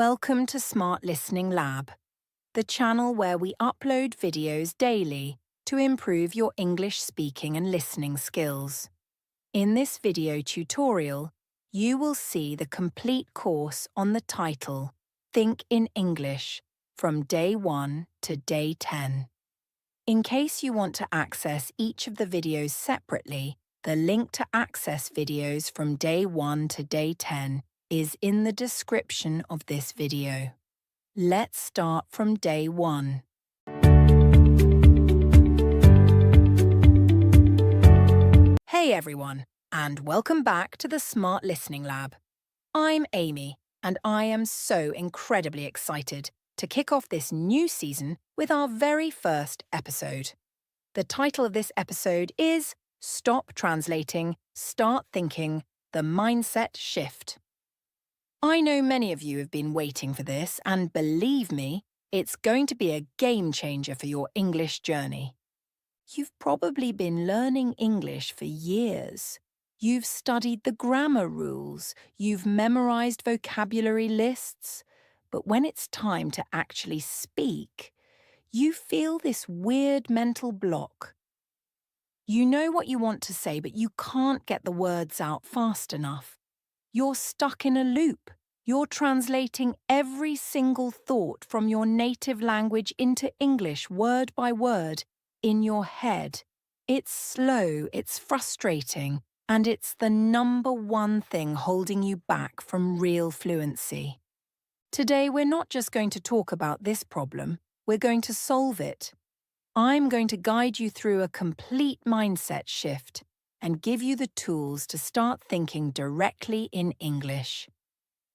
Welcome to Smart Listening Lab, the channel where we upload videos daily to improve your English speaking and listening skills. In this video tutorial, you will see the complete course on the title, Think in English, from Day 1 to Day 10. In case you want to access each of the videos separately, the link to access videos from Day 1 to Day 10 is in the description of this video. Let's start from Day 1. Hey everyone, and welcome back to the Smart Listening Lab. I'm Amy, and I am so incredibly excited to kick off this new season with our very first episode. The title of this episode is Stop Translating, Start Thinking, The Mindset Shift. I know many of you have been waiting for this, and believe me, it's going to be a game changer for your English journey. You've probably been learning English for years. You've studied the grammar rules, you've memorized vocabulary lists, but when it's time to actually speak, you feel this weird mental block. You know what you want to say, but you can't get the words out fast enough. You're stuck in a loop. You're translating every single thought from your native language into English word by word in your head. It's slow, it's frustrating, and it's the number one thing holding you back from real fluency. Today, we're not just going to talk about this problem, we're going to solve it. I'm going to guide you through a complete mindset shift and give you the tools to start thinking directly in English.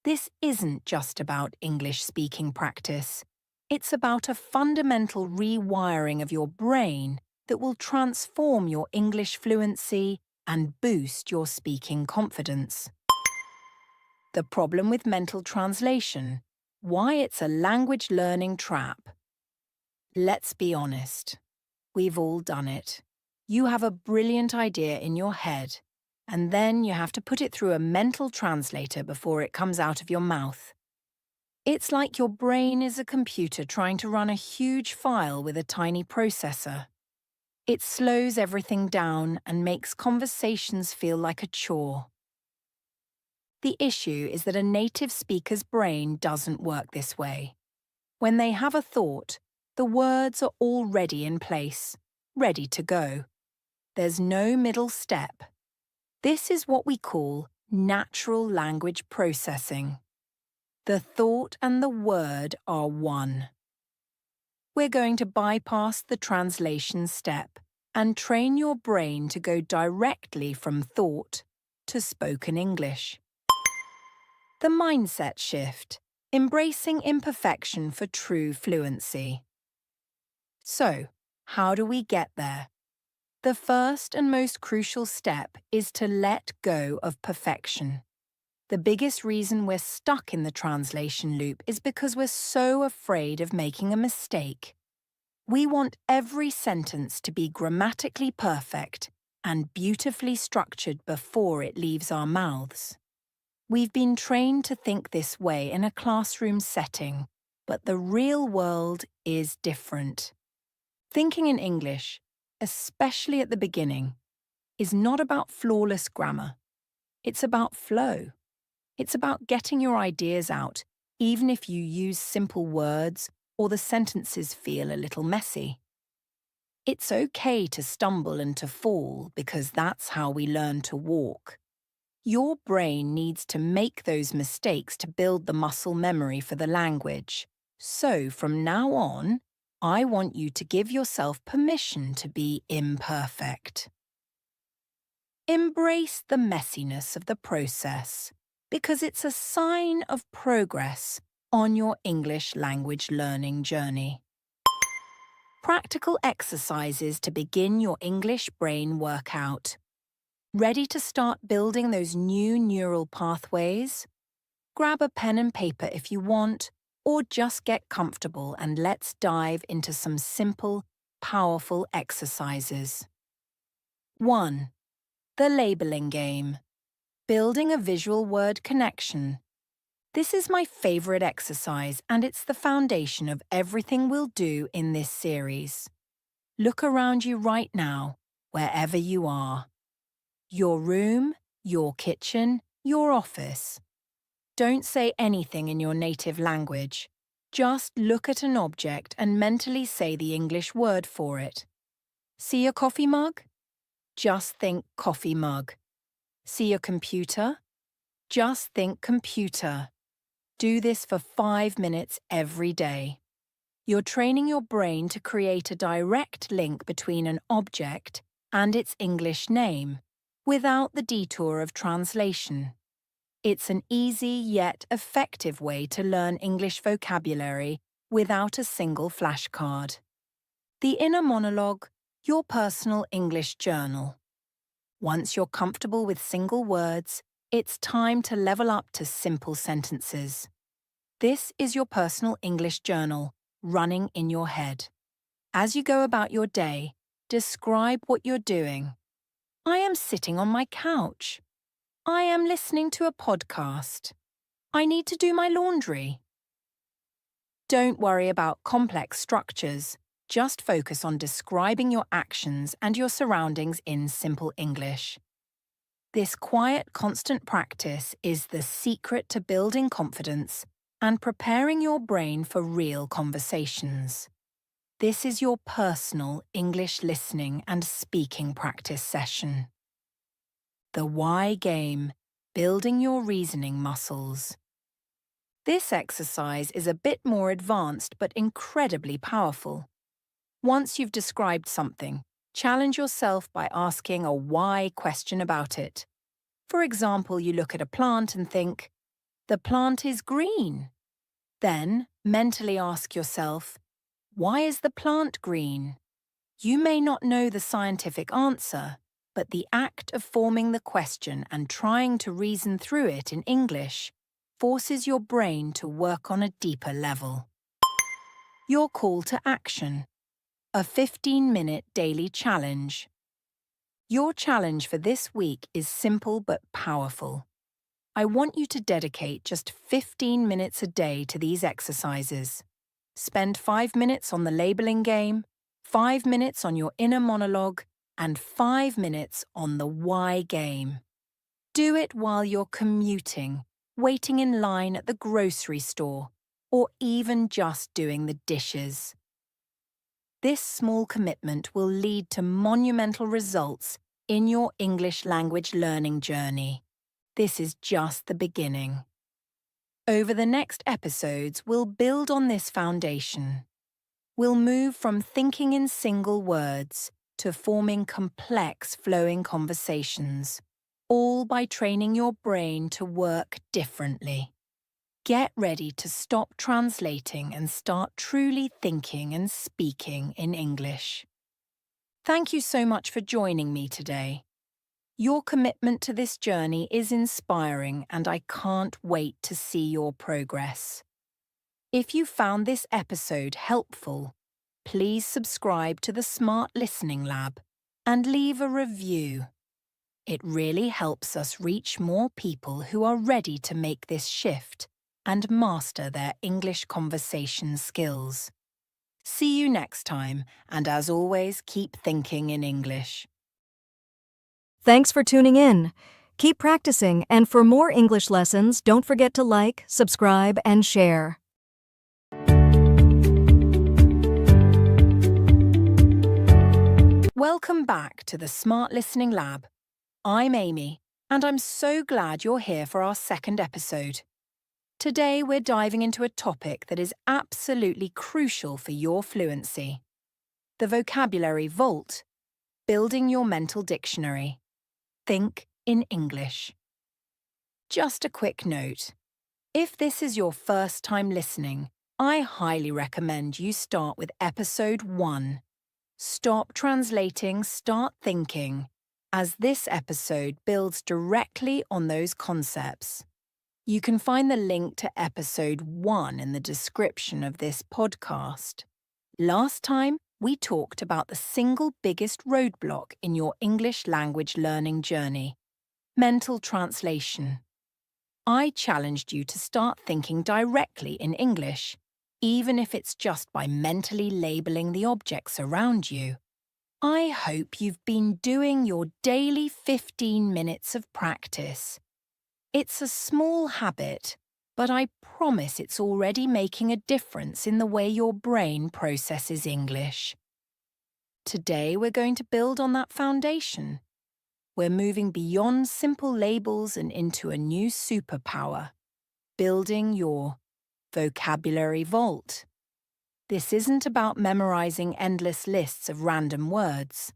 This isn't just about English speaking practice. It's about a fundamental rewiring of your brain that will transform your English fluency and boost your speaking confidence. The problem with mental translation, why it's a language learning trap. Let's be honest. We've all done it. You have a brilliant idea in your head, and then you have to put it through a mental translator before it comes out of your mouth. It's like your brain is a computer trying to run a huge file with a tiny processor. It slows everything down and makes conversations feel like a chore. The issue is that a native speaker's brain doesn't work this way. When they have a thought, the words are already in place, ready to go. There's no middle step. This is what we call natural language processing. The thought and the word are one. We're going to bypass the translation step and train your brain to go directly from thought to spoken English. The mindset shift, embracing imperfection for true fluency. So, how do we get there? The first and most crucial step is to let go of perfection. The biggest reason we're stuck in the translation loop is because we're so afraid of making a mistake. We want every sentence to be grammatically perfect and beautifully structured before it leaves our mouths. We've been trained to think this way in a classroom setting, but the real world is different. Thinking in English, especially at the beginning, is not about flawless grammar. It's about flow. It's about getting your ideas out, even if you use simple words or the sentences feel a little messy. It's okay to stumble and to fall because that's how we learn to walk. Your brain needs to make those mistakes to build the muscle memory for the language. So from now on, I want you to give yourself permission to be imperfect. Embrace the messiness of the process, because it's a sign of progress on your English language learning journey. Practical exercises to begin your English brain workout. Ready to start building those new neural pathways? Grab a pen and paper if you want, or just get comfortable and let's dive into some simple, powerful exercises. 1. The labeling game. Building a visual word connection. This is my favorite exercise, and it's the foundation of everything we'll do in this series. Look around you right now, wherever you are. Your room, your kitchen, your office. Don't say anything in your native language. Just look at an object and mentally say the English word for it. See a coffee mug? Just think coffee mug. See a computer? Just think computer. Do this for 5 minutes every day. You're training your brain to create a direct link between an object and its English name, without the detour of translation. It's an easy yet effective way to learn English vocabulary without a single flashcard. The inner monologue, your personal English journal. Once you're comfortable with single words, it's time to level up to simple sentences. This is your personal English journal, running in your head. As you go about your day, describe what you're doing. I am sitting on my couch. I am listening to a podcast. I need to do my laundry. Don't worry about complex structures. Just focus on describing your actions and your surroundings in simple English. This quiet, constant practice is the secret to building confidence and preparing your brain for real conversations. This is your personal English listening and speaking practice session. The why game, building your reasoning muscles. This exercise is a bit more advanced but incredibly powerful. Once you've described something, challenge yourself by asking a why question about it. For example, you look at a plant and think, the plant is green. Then, mentally ask yourself, why is the plant green? You may not know the scientific answer, but the act of forming the question and trying to reason through it in English forces your brain to work on a deeper level. Your call to action. A 15-minute daily challenge. Your challenge for this week is simple but powerful. I want you to dedicate just 15 minutes a day to these exercises. Spend 5 minutes on the labeling game, 5 minutes on your inner monologue, and 5 minutes on the why game. Do it while you're commuting, waiting in line at the grocery store, or even just doing the dishes. This small commitment will lead to monumental results in your English language learning journey. This is just the beginning. Over the next episodes, we'll build on this foundation. We'll move from thinking in single words to forming complex, flowing conversations, all by training your brain to work differently. Get ready to stop translating and start truly thinking and speaking in English. Thank you so much for joining me today. Your commitment to this journey is inspiring, and I can't wait to see your progress. If you found this episode helpful, please subscribe to the Smart Listening Lab and leave a review. It really helps us reach more people who are ready to make this shift and master their English conversation skills. See you next time, and as always, keep thinking in English. Thanks for tuning in. Keep practicing, and for more English lessons, don't forget to like, subscribe, and share. Welcome back to the Smart Listening Lab. I'm Amy, and I'm so glad you're here for our second episode. Today we're diving into a topic that is absolutely crucial for your fluency. The vocabulary vault, building your mental dictionary. Think in English. Just a quick note. If this is your first time listening, I highly recommend you start with episode 1. Stop translating, start thinking, as this episode builds directly on those concepts. You can find the link to episode 1 in the description of this podcast. Last time, we talked about the single biggest roadblock in your English language learning journey: mental translation. I challenged you to start thinking directly in English, even if it's just by mentally labeling the objects around you. I hope you've been doing your daily 15 minutes of practice. It's a small habit, but I promise it's already making a difference in the way your brain processes English. Today we're going to build on that foundation. We're moving beyond simple labels and into a new superpower, building your vocabulary vault. This isn't about memorizing endless lists of random words.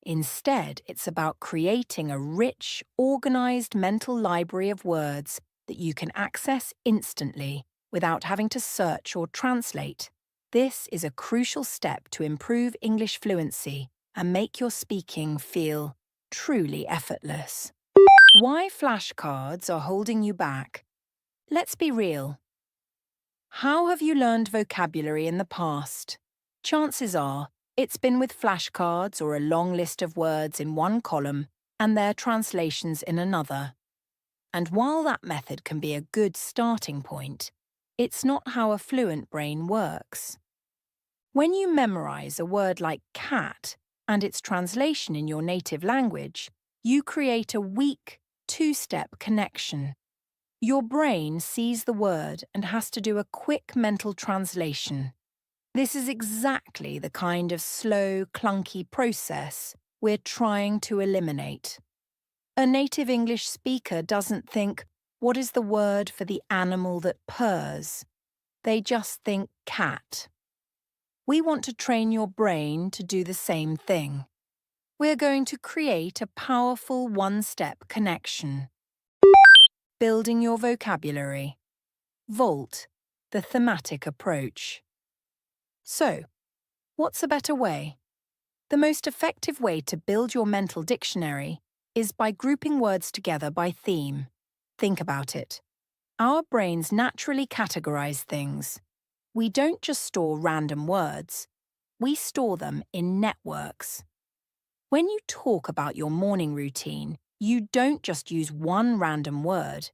Instead, it's about creating a rich, organized mental library of words that you can access instantly without having to search or translate. This is a crucial step to improve English fluency and make your speaking feel truly effortless. Why flashcards are holding you back? Let's be real. How have you learned vocabulary in the past? Chances are, it's been with flashcards or a long list of words in one column and their translations in another. And while that method can be a good starting point, it's not how a fluent brain works. When you memorize a word like cat and its translation in your native language, you create a weak, two-step connection. Your brain sees the word and has to do a quick mental translation. This is exactly the kind of slow, clunky process we're trying to eliminate. A native English speaker doesn't think, what is the word for the animal that purrs? They just think cat. We want to train your brain to do the same thing. We're going to create a powerful one-step connection. Building your vocabulary. Vault, the thematic approach. So, what's a better way? The most effective way to build your mental dictionary is by grouping words together by theme. Think about it. Our brains naturally categorize things. We don't just store random words. We store them in networks. When you talk about your morning routine, you don't just use one random word.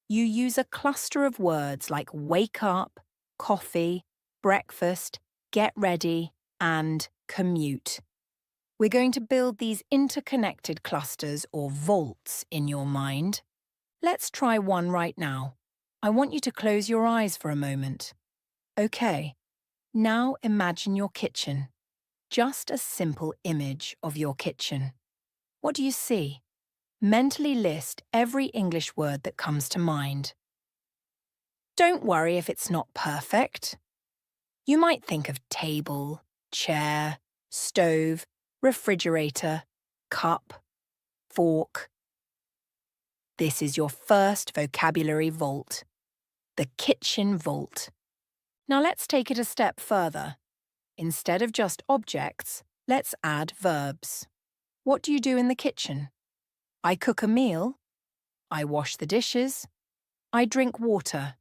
You use a cluster of words like wake up, coffee, breakfast, get ready, and commute. We're going to build these interconnected clusters or vaults in your mind. Let's try one right now. I want you to close your eyes for a moment. Okay, now imagine your kitchen. Just a simple image of your kitchen. What do you see? Mentally list every English word that comes to mind. Don't worry if it's not perfect. You might think of table, chair, stove, refrigerator, cup, fork. This is your first vocabulary vault, the kitchen vault. Now let's take it a step further. Instead of just objects, let's add verbs. What do you do in the kitchen? I cook a meal. I wash the dishes. I drink water.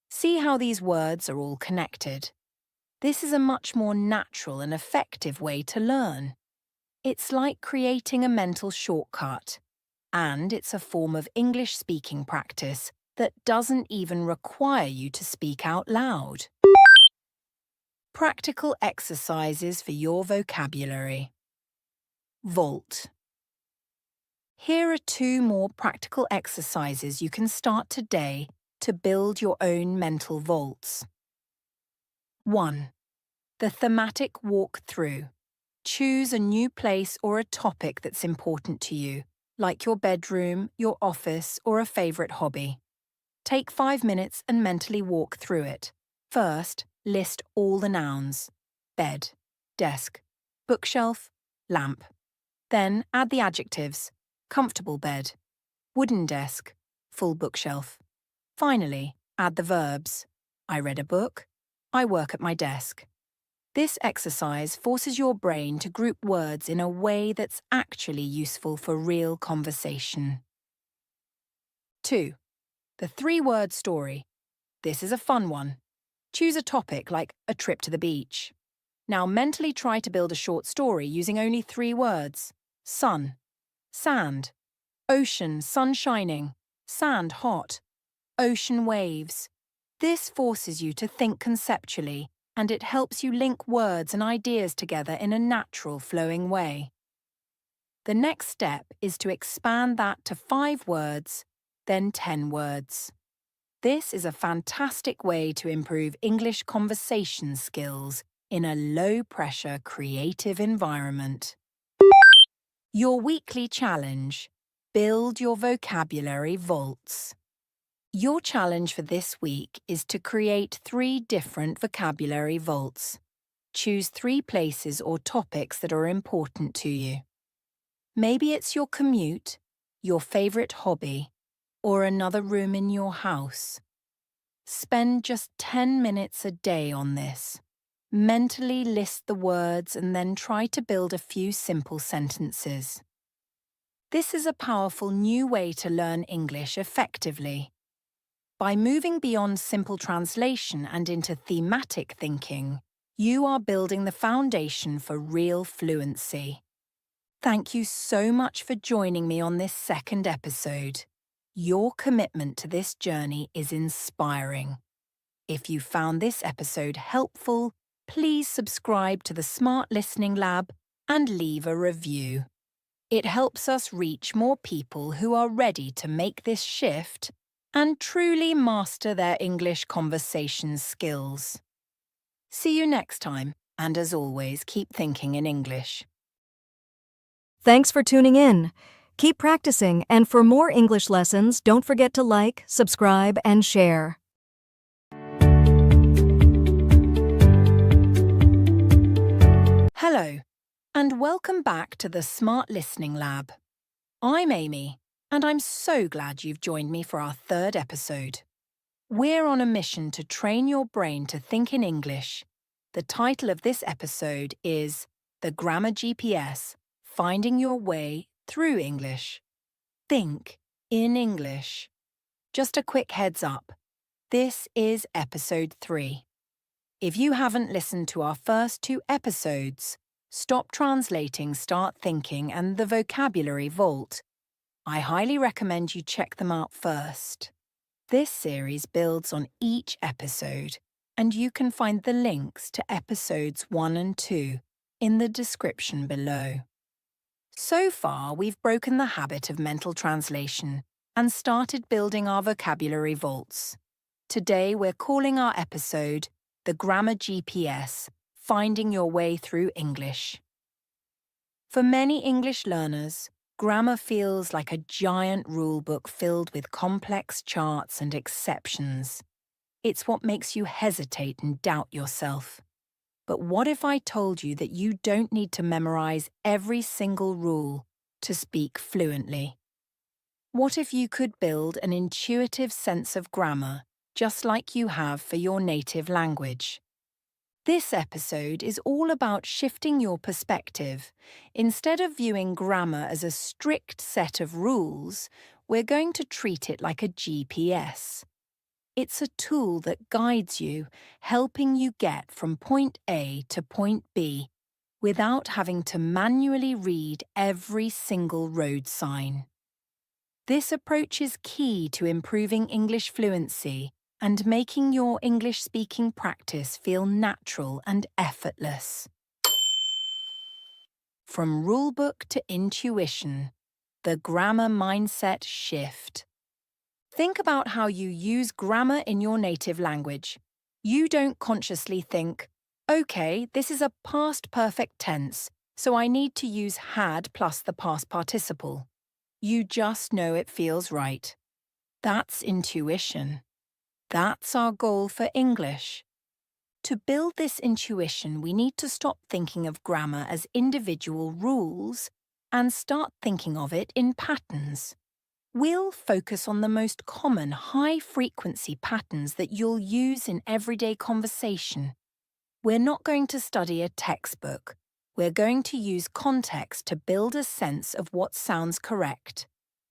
See how these words are all connected. This is a much more natural and effective way to learn. It's like creating a mental shortcut, and it's a form of English speaking practice that doesn't even require you to speak out loud. Practical exercises for your vocabulary. Vault. Here are 2 more practical exercises you can start today to build your own mental vaults. 1. The thematic walkthrough. Choose a new place or a topic that's important to you, like your bedroom, your office, or a favourite hobby. Take 5 minutes and mentally walk through it. First, list all the nouns: bed, desk, bookshelf, lamp. Then add the adjectives: comfortable bed, wooden desk, full bookshelf. Finally, add the verbs: I read a book, I work at my desk. This exercise forces your brain to group words in a way that's actually useful for real conversation. 2. The 3-word story. This is a fun one. Choose a topic like a trip to the beach. Now mentally try to build a short story using only 3 words. Sun, sand, ocean, sun shining, sand hot, ocean waves. This forces you to think conceptually, and it helps you link words and ideas together in a natural, flowing way. The next step is to expand that to 5 words, then 10 words. This is a fantastic way to improve English conversation skills in a low-pressure, creative environment. Your weekly challenge: build your vocabulary vaults. Your challenge for this week is to create 3 different vocabulary vaults. Choose 3 places or topics that are important to you. Maybe it's your commute, your favourite hobby, or another room in your house. Spend just 10 minutes a day on this. Mentally list the words and then try to build a few simple sentences. This is a powerful new way to learn English effectively. By moving beyond simple translation and into thematic thinking, you are building the foundation for real fluency. Thank you so much for joining me on this second episode. Your commitment to this journey is inspiring. If you found this episode helpful, please subscribe to the Smart Listening Lab and leave a review. It helps us reach more people who are ready to make this shift and truly master their English conversation skills. See you next time, and as always, keep thinking in English. Thanks for tuning in. Keep practicing, and for more English lessons, don't forget to like, subscribe, and share. Hello, and welcome back to the Smart Listening Lab. I'm Amy, and I'm so glad you've joined me for our third episode. We're on a mission to train your brain to think in English. The title of this episode is The Grammar GPS: Finding Your Way Through English. Think in English. Just a quick heads up. This is episode 3. If you haven't listened to our first 2 episodes, Stop Translating, Start Thinking and the Vocabulary Vault, I highly recommend you check them out first. This series builds on each episode, and you can find the links to episodes 1 and 2 in the description below. So far, we've broken the habit of mental translation and started building our vocabulary vaults. Today, we're calling our episode The Grammar GPS: Finding Your Way Through English. For many English learners, grammar feels like a giant rulebook filled with complex charts and exceptions. It's what makes you hesitate and doubt yourself. But what if I told you that you don't need to memorize every single rule to speak fluently? What if you could build an intuitive sense of grammar just like you have for your native language? This episode is all about shifting your perspective. Instead of viewing grammar as a strict set of rules, we're going to treat it like a GPS. It's a tool that guides you, helping you get from point A to point B without having to manually read every single road sign. This approach is key to improving English fluency and making your English-speaking practice feel natural and effortless. From rulebook to intuition, the grammar mindset shift. Think about how you use grammar in your native language. You don't consciously think, okay, this is a past perfect tense, so I need to use had plus the past participle. You just know it feels right. That's intuition. That's our goal for English. To build this intuition, we need to stop thinking of grammar as individual rules and start thinking of it in patterns. We'll focus on the most common high-frequency patterns that you'll use in everyday conversation. We're not going to study a textbook. We're going to use context to build a sense of what sounds correct.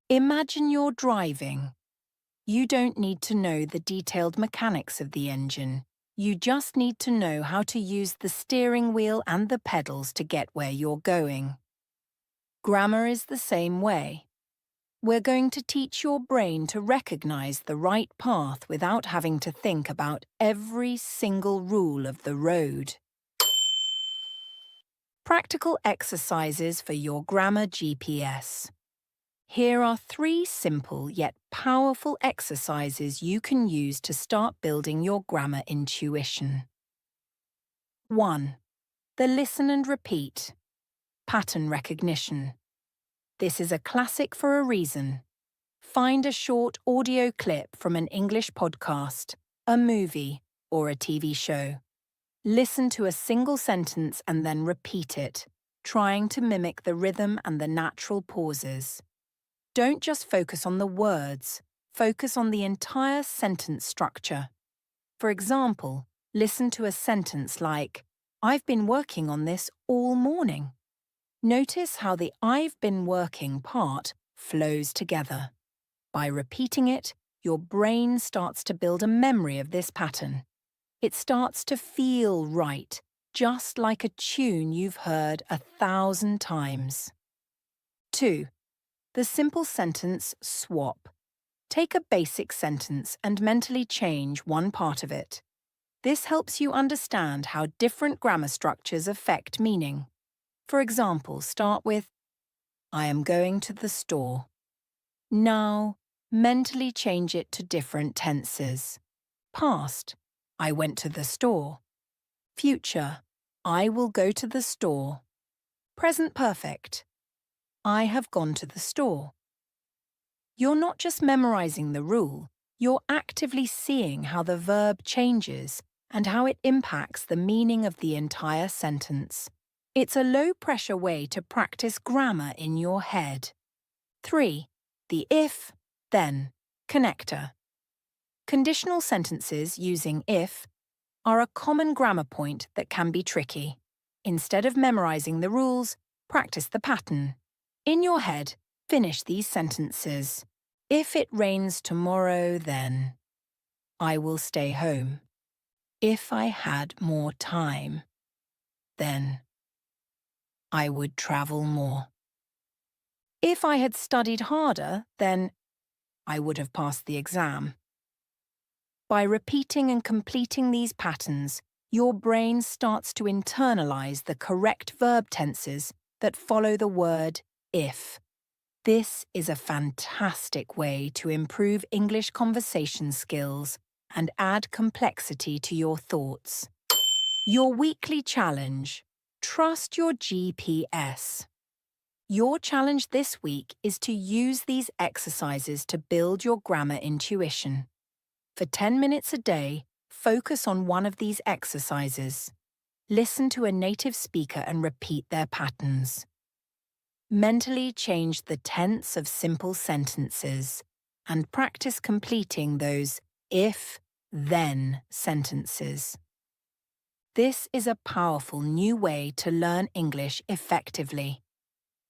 Imagine you're driving. You don't need to know the detailed mechanics of the engine. You just need to know how to use the steering wheel and the pedals to get where you're going. Grammar is the same way. We're going to teach your brain to recognize the right path without having to think about every single rule of the road. Practical exercises for your grammar GPS. Here are 3 simple yet powerful exercises you can use to start building your grammar intuition. 1. The listen and repeat. Pattern recognition. This is a classic for a reason. Find a short audio clip from an English podcast, a movie, or a TV show. Listen to a single sentence and then repeat it, trying to mimic the rhythm and the natural pauses. Don't just focus on the words, focus on the entire sentence structure. For example, listen to a sentence like, "I've been working on this all morning." Notice how the "I've been working" part flows together. By repeating it, your brain starts to build a memory of this pattern. It starts to feel right, just like a tune you've heard 1,000 times. 2. The simple sentence swap. Take a basic sentence and mentally change one part of it. This helps you understand how different grammar structures affect meaning. For example, start with, "I am going to the store." Now, mentally change it to different tenses. Past, "I went to the store." Future, "I will go to the store." Present perfect, "I have gone to the store." You're not just memorizing the rule, you're actively seeing how the verb changes and how it impacts the meaning of the entire sentence. It's a low-pressure way to practice grammar in your head. 3. The if, then connector. Conditional sentences using if are a common grammar point that can be tricky. Instead of memorizing the rules, practice the pattern. In your head, finish these sentences. If it rains tomorrow, then I will stay home. If I had more time, then I would travel more. If I had studied harder, then I would have passed the exam. By repeating and completing these patterns, your brain starts to internalize the correct verb tenses that follow the word if. This is a fantastic way to improve English conversation skills and add complexity to your thoughts. Your weekly challenge. Trust your GPS. Your challenge this week is to use these exercises to build your grammar intuition. For 10 minutes a day, focus on one of these exercises. Listen to a native speaker and repeat their patterns. Mentally change the tense of simple sentences and practice completing those if-then sentences. This is a powerful new way to learn English effectively.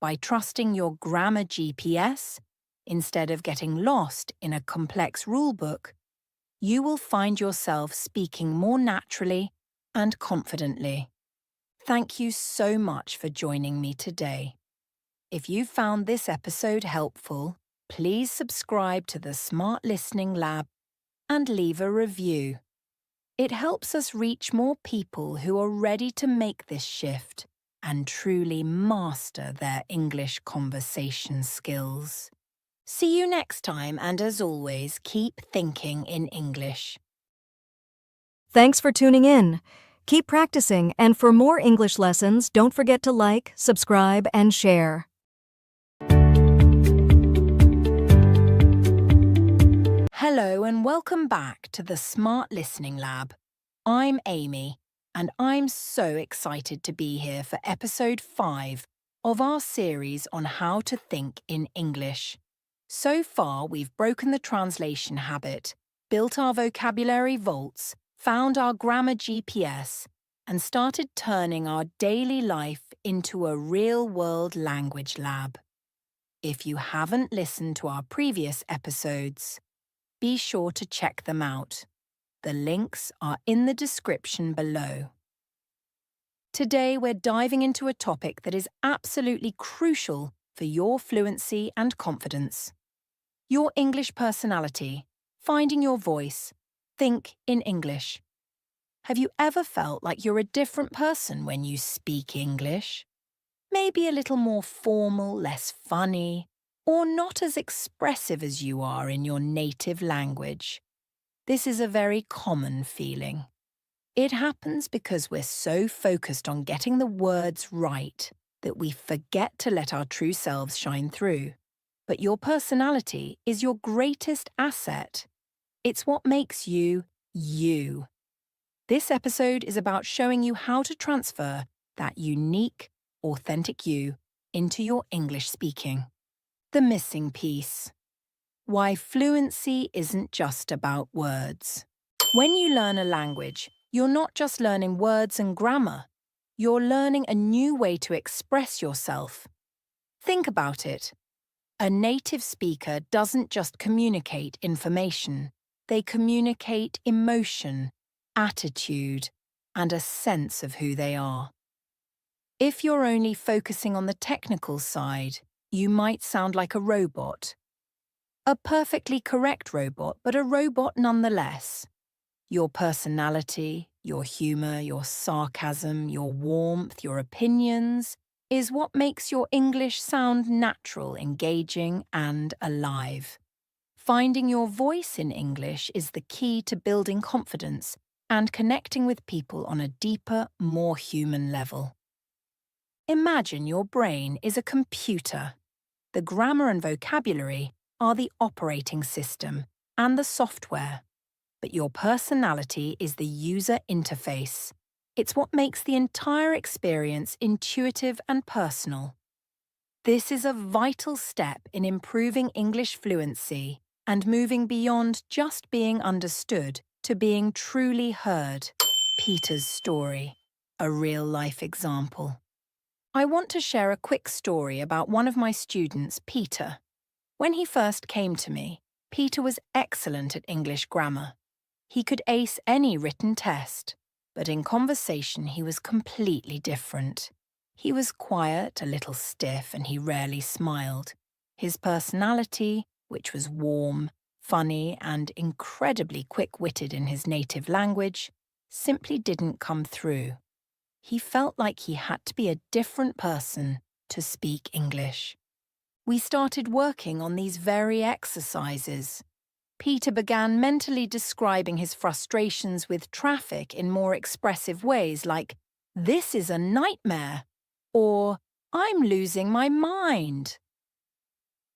By trusting your grammar GPS, instead of getting lost in a complex rulebook, you will find yourself speaking more naturally and confidently. Thank you so much for joining me today. If you found this episode helpful, please subscribe to the Smart Listening Lab and leave a review. It helps us reach more people who are ready to make this shift and truly master their English conversation skills. See you next time, and as always, keep thinking in English. Thanks for tuning in. Keep practicing, and for more English lessons, don't forget to like, subscribe, and share. Hello and welcome back to the Smart Listening Lab. I'm Amy, and I'm so excited to be here for episode 5 of our series on how to think in English. So far, we've broken the translation habit, built our vocabulary vaults, found our grammar GPS, and started turning our daily life into a real-world language lab. If you haven't listened to our previous episodes, be sure to check them out. The links are in the description below. Today, we're diving into a topic that is absolutely crucial for your fluency and confidence. Your English personality, finding your voice, think in English. Have you ever felt like you're a different person when you speak English? Maybe a little more formal, less funny, or not as expressive as you are in your native language. This is a very common feeling. It happens because we're so focused on getting the words right that we forget to let our true selves shine through. But your personality is your greatest asset. It's what makes you, you. This episode is about showing you how to transfer that unique, authentic you into your English speaking. The missing piece. Why fluency isn't just about words. When you learn a language, you're not just learning words and grammar. You're learning a new way to express yourself. Think about it. A native speaker doesn't just communicate information. They communicate emotion, attitude, and a sense of who they are. If you're only focusing on the technical side, you might sound like a robot. A perfectly correct robot, but a robot nonetheless. Your personality, your humour, your sarcasm, your warmth, your opinions is what makes your English sound natural, engaging, and alive. Finding your voice in English is the key to building confidence and connecting with people on a deeper, more human level. Imagine your brain is a computer. The grammar and vocabulary are the operating system and the software. But your personality is the user interface. It's what makes the entire experience intuitive and personal. This is a vital step in improving English fluency and moving beyond just being understood to being truly heard. Peter's story, a real-life example. I want to share a quick story about one of my students, Peter. When he first came to me, Peter was excellent at English grammar. He could ace any written test, but in conversation he was completely different. He was quiet, a little stiff, and he rarely smiled. His personality, which was warm, funny, and incredibly quick-witted in his native language, simply didn't come through. He felt like he had to be a different person to speak English. We started working on these very exercises. Peter began mentally describing his frustrations with traffic in more expressive ways like, "This is a nightmare," or "I'm losing my mind."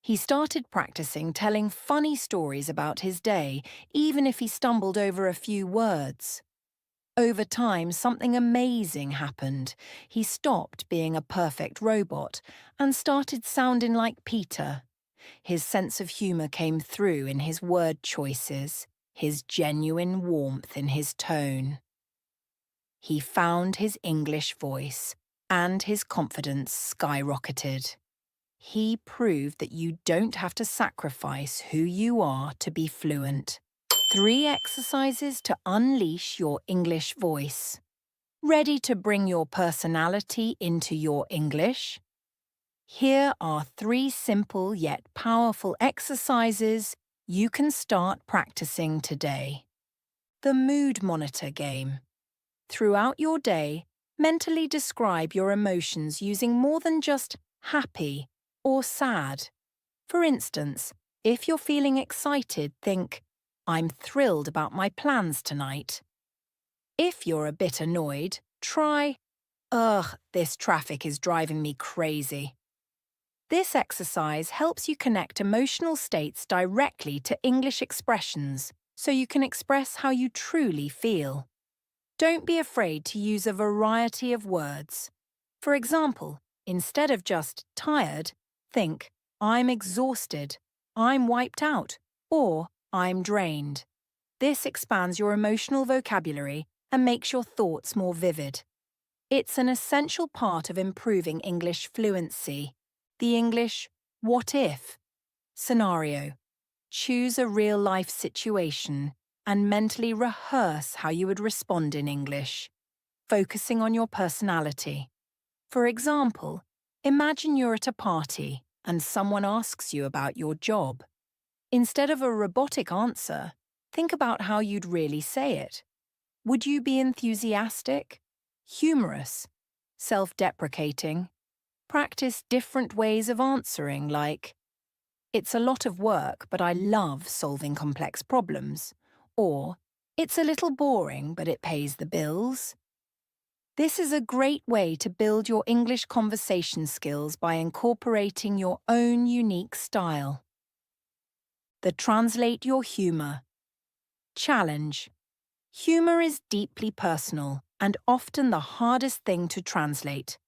He started practicing telling funny stories about his day, even if he stumbled over a few words. Over time, something amazing happened. He stopped being a perfect robot and started sounding like Peter. His sense of humour came through in his word choices, his genuine warmth in his tone. He found his English voice, and his confidence skyrocketed. He proved that you don't have to sacrifice who you are to be fluent. 3 exercises to unleash your English voice. Ready to bring your personality into your English? Here are 3 simple yet powerful exercises you can start practicing today. The Mood Monitor Game. Throughout your day, mentally describe your emotions using more than just happy or sad. For instance, if you're feeling excited, think, "I'm thrilled about my plans tonight." If you're a bit annoyed, try, "Ugh, this traffic is driving me crazy." This exercise helps you connect emotional states directly to English expressions so you can express how you truly feel. Don't be afraid to use a variety of words. For example, instead of just tired, think, "I'm exhausted," "I'm wiped out," or "I'm drained." This expands your emotional vocabulary and makes your thoughts more vivid. It's an essential part of improving English fluency. The English "what if" scenario. Choose a real-life situation and mentally rehearse how you would respond in English, focusing on your personality. For example, imagine you're at a party and someone asks you about your job. Instead of a robotic answer, think about how you'd really say it. Would you be enthusiastic, humorous, self-deprecating? Practice different ways of answering, like, "It's a lot of work, but I love solving complex problems." Or, "It's a little boring, but it pays the bills." This is a great way to build your English conversation skills by incorporating your own unique style. Translate your humor. Challenge. Humor is deeply personal and often the hardest thing to translate.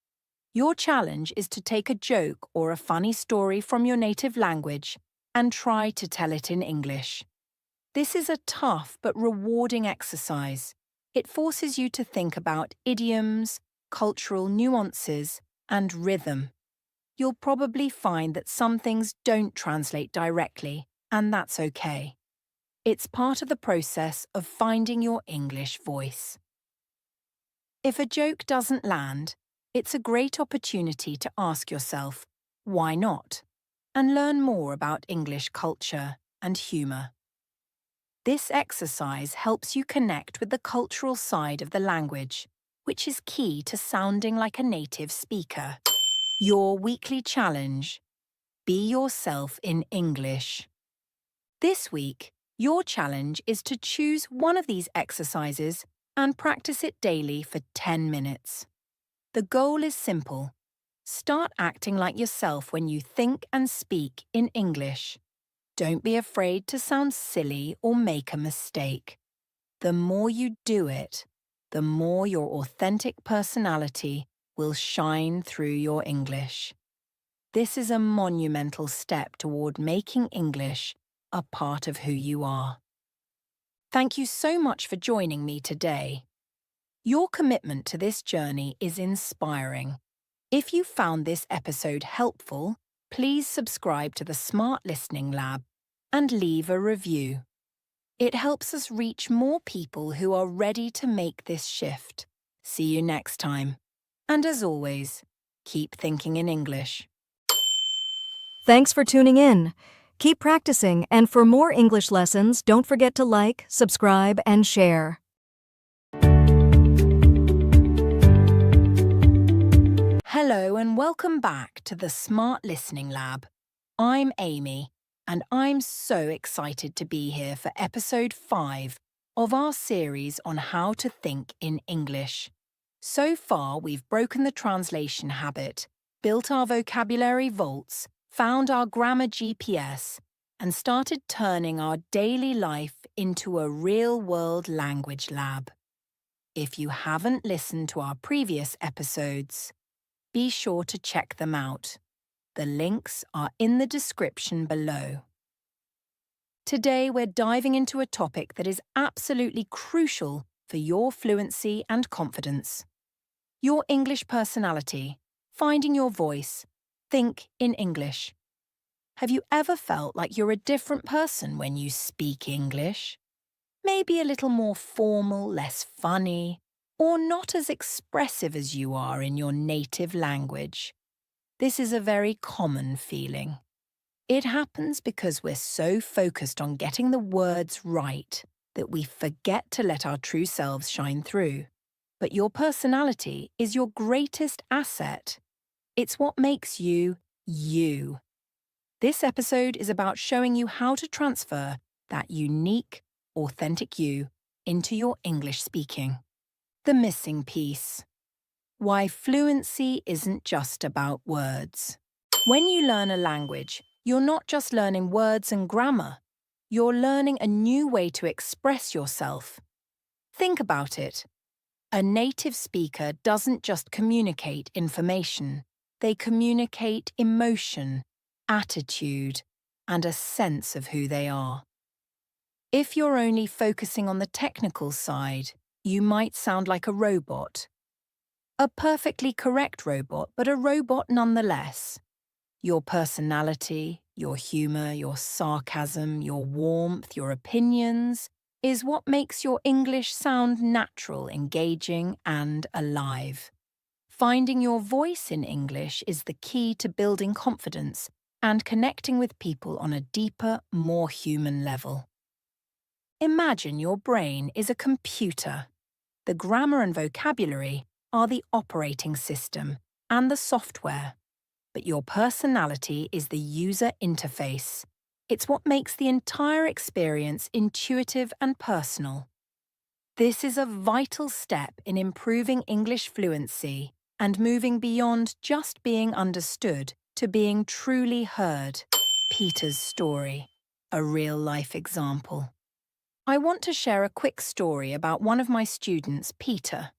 Your challenge is to take a joke or a funny story from your native language and try to tell it in English. This is a tough but rewarding exercise. It forces you to think about idioms, cultural nuances, and rhythm. You'll probably find that some things don't translate directly, and that's okay. It's part of the process of finding your English voice. If a joke doesn't land, it's a great opportunity to ask yourself, why not? And learn more about English culture and humour. This exercise helps you connect with the cultural side of the language, which is key to sounding like a native speaker. Your weekly challenge: be yourself in English. This week, your challenge is to choose one of these exercises and practice it daily for 10 minutes. The goal is simple. Start acting like yourself when you think and speak in English. Don't be afraid to sound silly or make a mistake. The more you do it, the more your authentic personality will shine through your English. This is a monumental step toward making English a part of who you are. Thank you so much for joining me today. Your commitment to this journey is inspiring. If you found this episode helpful, please subscribe to the Smart Listening Lab and leave a review. It helps us reach more people who are ready to make this shift. See you next time. And as always, keep thinking in English. Thanks for tuning in. Keep practicing, and for more English lessons, don't forget to like, subscribe, and share. Hello and welcome back to the Smart Listening Lab. I'm Amy, and I'm so excited to be here for episode 5 of our series on how to think in English. So far, we've broken the translation habit, built our vocabulary vaults, found our grammar GPS, and started turning our daily life into a real-world language lab. If you haven't listened to our previous episodes, be sure to check them out. The links are in the description below. Today, we're diving into a topic that is absolutely crucial for your fluency and confidence. Your English personality, finding your voice, think in English. Have you ever felt like you're a different person when you speak English? Maybe a little more formal, less funny, or not as expressive as you are in your native language. This is a very common feeling. It happens because we're so focused on getting the words right that we forget to let our true selves shine through. But your personality is your greatest asset. It's what makes you, you. This episode is about showing you how to transfer that unique, authentic you into your English speaking. The missing piece. Why fluency isn't just about words. When you learn a language, you're not just learning words and grammar. You're learning a new way to express yourself. Think about it. A native speaker doesn't just communicate information. They communicate emotion, attitude, and a sense of who they are. If you're only focusing on the technical side, you might sound like a robot. A perfectly correct robot, but a robot nonetheless. Your personality, your humour, your sarcasm, your warmth, your opinions is what makes your English sound natural, engaging, and alive. Finding your voice in English is the key to building confidence and connecting with people on a deeper, more human level. Imagine your brain is a computer. The grammar and vocabulary are the operating system and the software, but your personality is the user interface. It's what makes the entire experience intuitive and personal. This is a vital step in improving English fluency and moving beyond just being understood to being truly heard. Peter's story, a real-life example. I want to share a quick story about one of my students, Peter.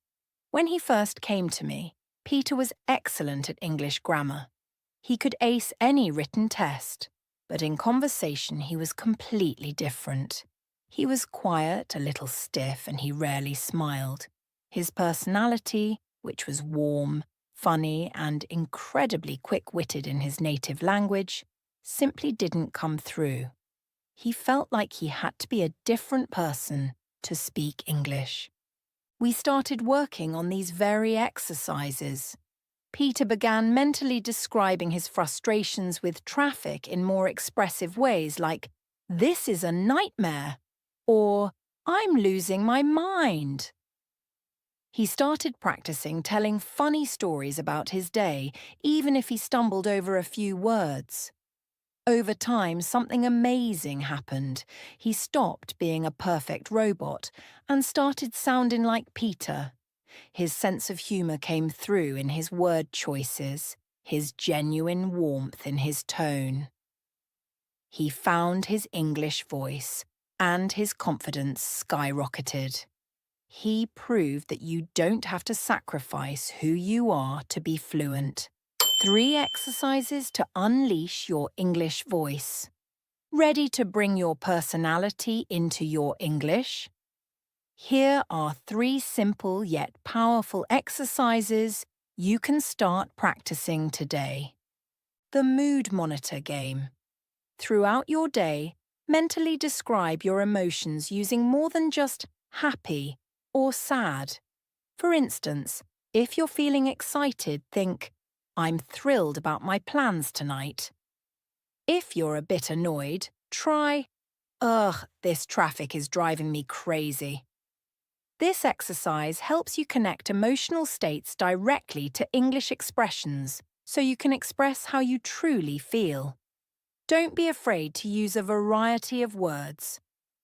When he first came to me, Peter was excellent at English grammar. He could ace any written test, but in conversation he was completely different. He was quiet, a little stiff, and he rarely smiled. His personality, which was warm, funny, and incredibly quick-witted in his native language, simply didn't come through. He felt like he had to be a different person to speak English. We started working on these very exercises. Peter began mentally describing his frustrations with traffic in more expressive ways like, "This is a nightmare," or "I'm losing my mind." He started practicing telling funny stories about his day, even if he stumbled over a few words. Over time, something amazing happened. He stopped being a perfect robot and started sounding like Peter. His sense of humour came through in his word choices, his genuine warmth in his tone. He found his English voice, and his confidence skyrocketed. He proved that you don't have to sacrifice who you are to be fluent. 3 exercises to unleash your English voice. Ready to bring your personality into your English? Here are 3 simple yet powerful exercises you can start practicing today. The Mood Monitor game. Throughout your day, mentally describe your emotions using more than just happy or sad. For instance, if you're feeling excited, think, "I'm thrilled about my plans tonight." If you're a bit annoyed, try, "Ugh, this traffic is driving me crazy." This exercise helps you connect emotional states directly to English expressions so you can express how you truly feel. Don't be afraid to use a variety of words.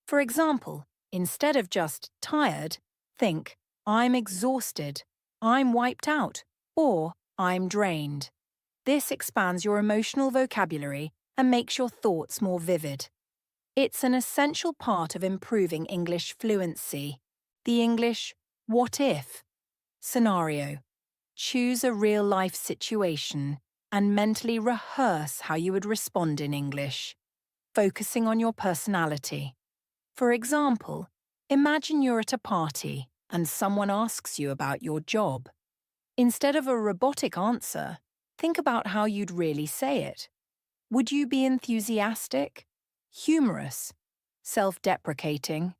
For example, instead of just tired, think, "I'm exhausted," "I'm wiped out," or "I'm drained." This expands your emotional vocabulary and makes your thoughts more vivid. It's an essential part of improving English fluency. The English "what if" scenario. Choose a real-life situation and mentally rehearse how you would respond in English, focusing on your personality. For example, imagine you're at a party and someone asks you about your job. Instead of a robotic answer, think about how you'd really say it. Would you be enthusiastic, humorous, self-deprecating?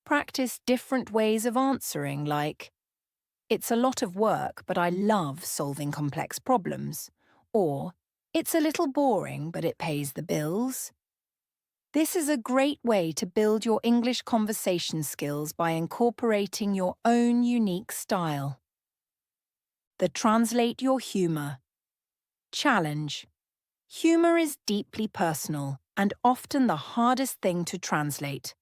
Practice different ways of answering, like, "It's a lot of work, but I love solving complex problems," or "It's a little boring, but it pays the bills." This is a great way to build your English conversation skills by incorporating your own unique style. The Translate Your Humour. Challenge. Humour is deeply personal and often the hardest thing to translate.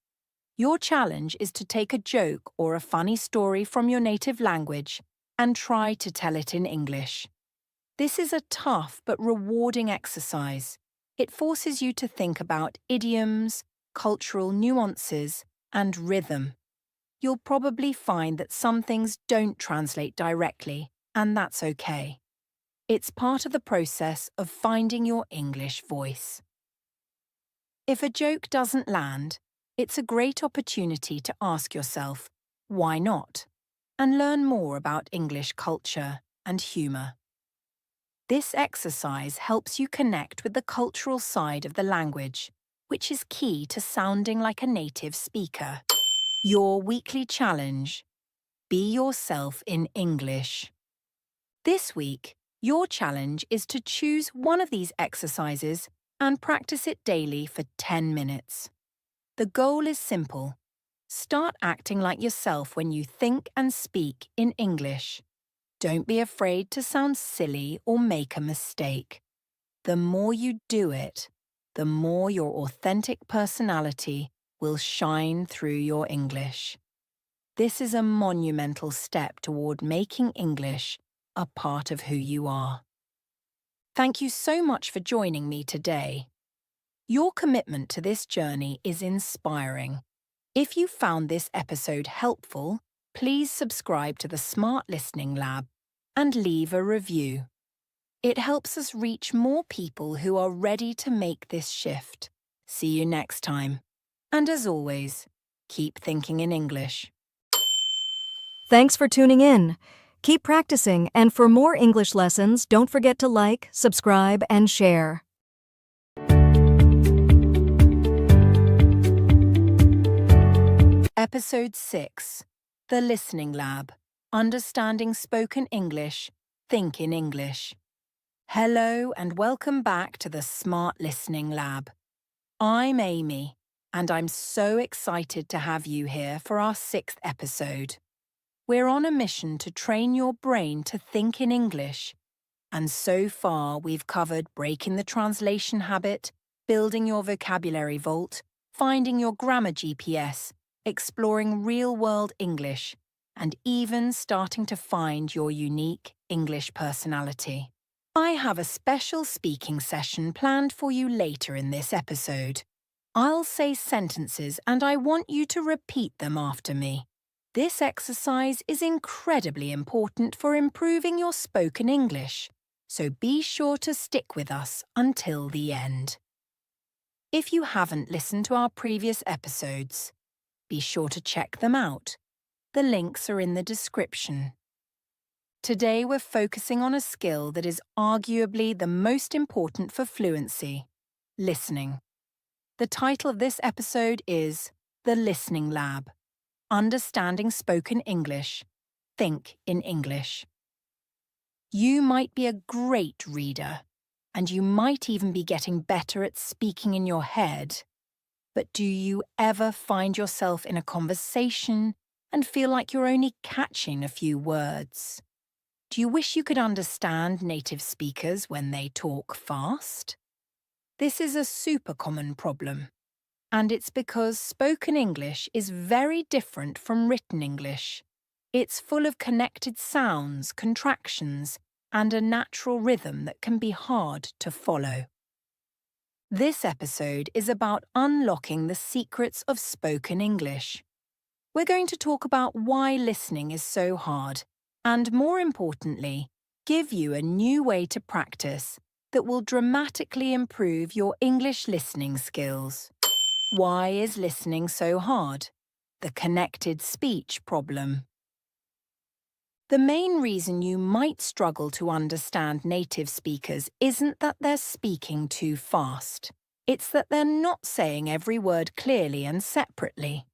Your challenge is to take a joke or a funny story from your native language and try to tell it in English. This is a tough but rewarding exercise. It forces you to think about idioms, cultural nuances, and rhythm. You'll probably find that some things don't translate directly, and that's okay. It's part of the process of finding your English voice. If a joke doesn't land, it's a great opportunity to ask yourself, why not? And learn more about English culture and humour. This exercise helps you connect with the cultural side of the language, which is key to sounding like a native speaker. Your weekly challenge. Be yourself in English. This week, your challenge is to choose one of these exercises and practice it daily for 10 minutes. The goal is simple. Start acting like yourself when you think and speak in English. Don't be afraid to sound silly or make a mistake. The more you do it, the more your authentic personality will shine through your English. This is a monumental step toward making English a part of who you are. Thank you so much for joining me today. Your commitment to this journey is inspiring. If you found this episode helpful, please subscribe to the Smart Listening Lab and leave a review. It helps us reach more people who are ready to make this shift. See you next time. And as always, keep thinking in English. Thanks for tuning in. Keep practicing, and for more English lessons, don't forget to like, subscribe, and share. Episode 6. The Listening Lab. Understanding Spoken English. Think in English. Hello and welcome back to the Smart Listening Lab. I'm Amy, and I'm so excited to have you here for our 6th episode. We're on a mission to train your brain to think in English, and so far we've covered breaking the translation habit, building your vocabulary vault, finding your grammar GPS, exploring real-world English, and even starting to find your unique English personality. I have a special speaking session planned for you later in this episode. I'll say sentences and I want you to repeat them after me. This exercise is incredibly important for improving your spoken English, so be sure to stick with us until the end. If you haven't listened to our previous episodes, be sure to check them out. The links are in the description. Today we're focusing on a skill that is arguably the most important for fluency: listening. The title of this episode is The Listening Lab. Understanding Spoken English. Think in English. You might be a great reader, and you might even be getting better at speaking in your head. But do you ever find yourself in a conversation and feel like you're only catching a few words? Do you wish you could understand native speakers when they talk fast? This is a super common problem, and it's because spoken English is very different from written English. It's full of connected sounds, contractions, and a natural rhythm that can be hard to follow. This episode is about unlocking the secrets of spoken English. We're going to talk about why listening is so hard, and more importantly, give you a new way to practice that will dramatically improve your English listening skills. Why is listening so hard? The connected speech problem. The main reason you might struggle to understand native speakers isn't that they're speaking too fast. It's that they're not saying every word clearly and separately.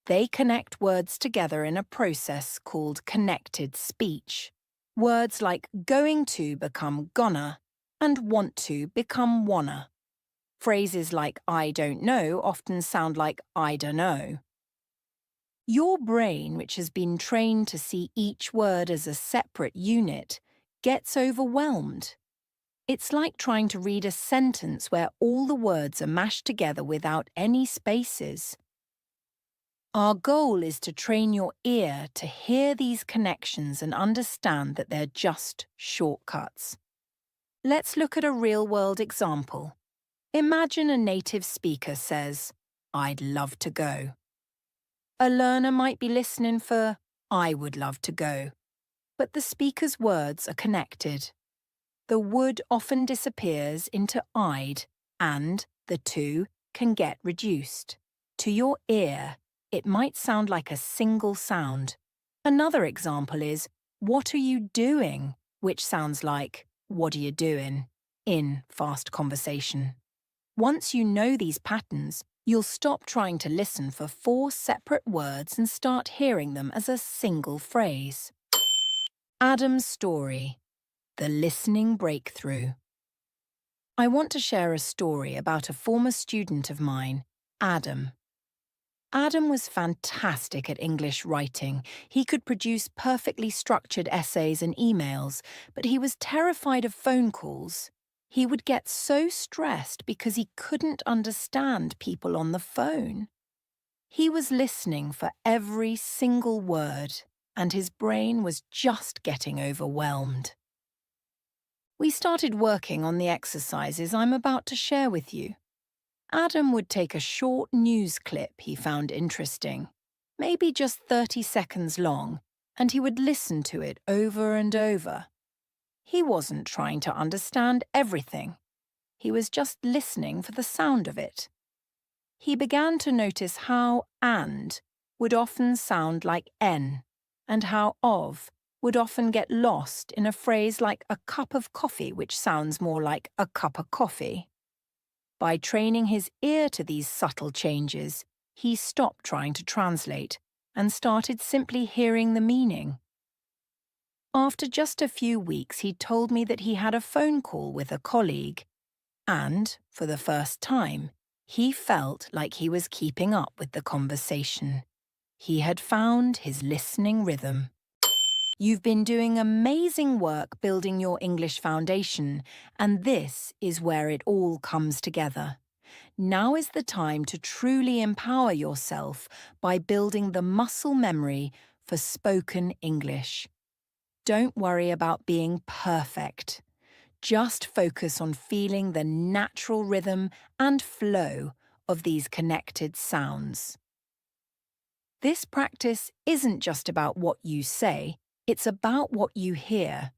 They connect words together in a process called connected speech. Words like going to become gonna and want to become wanna. Phrases like I don't know often sound like I dunno. Your brain, which has been trained to see each word as a separate unit, gets overwhelmed. It's like trying to read a sentence where all the words are mashed together without any spaces. Our goal is to train your ear to hear these connections and understand that they're just shortcuts. Let's look at a real-world example. Imagine a native speaker says, "I'd love to go." A learner might be listening for, "I would love to go," but the speaker's words are connected. The would often disappears into I'd, and the to can get reduced. To your ear, it might sound like a single sound. Another example is, "What are you doing?" which sounds like, "What are you doing?" in fast conversation. Once you know these patterns, you'll stop trying to listen for 4 separate words and start hearing them as a single phrase. Adam's story. The listening breakthrough. I want to share a story about a former student of mine, Adam. Adam was fantastic at English writing. He could produce perfectly structured essays and emails, but he was terrified of phone calls. He would get so stressed because he couldn't understand people on the phone. He was listening for every single word, and his brain was just getting overwhelmed. We started working on the exercises I'm about to share with you. Adam would take a short news clip he found interesting, maybe just 30 seconds long, and he would listen to it over and over. He wasn't trying to understand everything. He was just listening for the sound of it. He began to notice how and would often sound like n, and how of would often get lost in a phrase like a cup of coffee, which sounds more like a cup of coffee. By training his ear to these subtle changes, he stopped trying to translate and started simply hearing the meaning. After just a few weeks, he told me that he had a phone call with a colleague, and, for the first time, he felt like he was keeping up with the conversation. He had found his listening rhythm. You've been doing amazing work building your English foundation, and this is where it all comes together. Now is the time to truly empower yourself by building the muscle memory for spoken English. Don't worry about being perfect. Just focus on feeling the natural rhythm and flow of these connected sounds. This practice isn't just about what you say, it's about what you hear.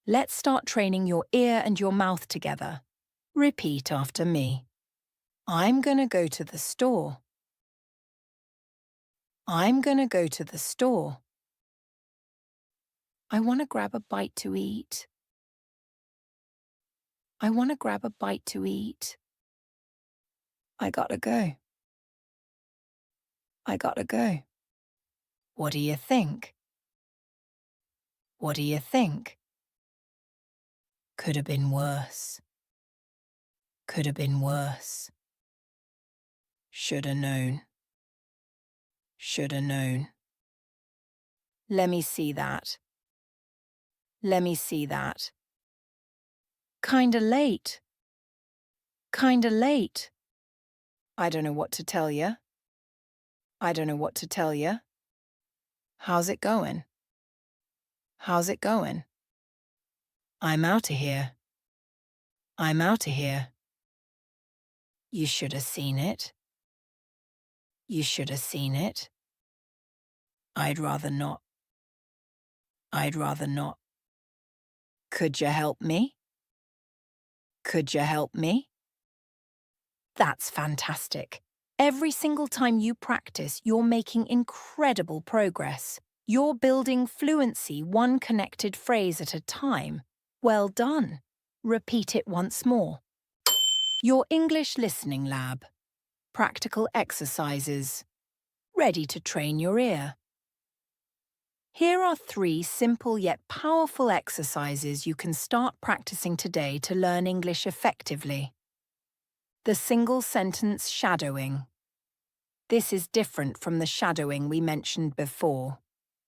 Let's start training your ear and your mouth together. Repeat after me. I'm gonna go to the store. I'm gonna go to the store. I want to grab a bite to eat. I want to grab a bite to eat. I gotta go. I gotta go. What do you think? What do you think? Could have been worse. Could have been worse. Shoulda known. Shoulda known. Let me see that. Let me see that. Kinda late. Kinda late. I don't know what to tell you. I don't know what to tell you. How's it going? How's it going? I'm outta here. I'm outta here. You should have seen it. You should have seen it. I'd rather not. I'd rather not. Could you help me? Could you help me? That's fantastic. Every single time you practice, you're making incredible progress. You're building fluency one connected phrase at a time. Well done. Repeat it once more. Your English Listening Lab. Practical exercises. Ready to train your ear. Here are 3 simple yet powerful exercises you can start practicing today to learn English effectively. The single sentence shadowing. This is different from the shadowing we mentioned before.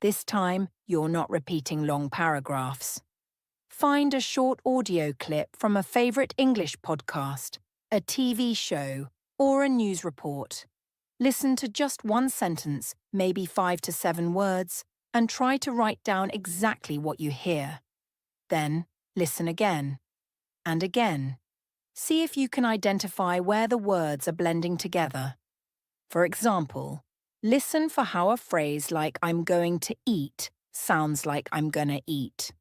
This time, you're not repeating long paragraphs. Find a short audio clip from a favorite English podcast, a TV show, or a news report. Listen to just one sentence, maybe 5 to 7 words, and try to write down exactly what you hear. Then, listen again, and again. See if you can identify where the words are blending together. For example, listen for how a phrase like I'm going to eat sounds like I'm gonna eat.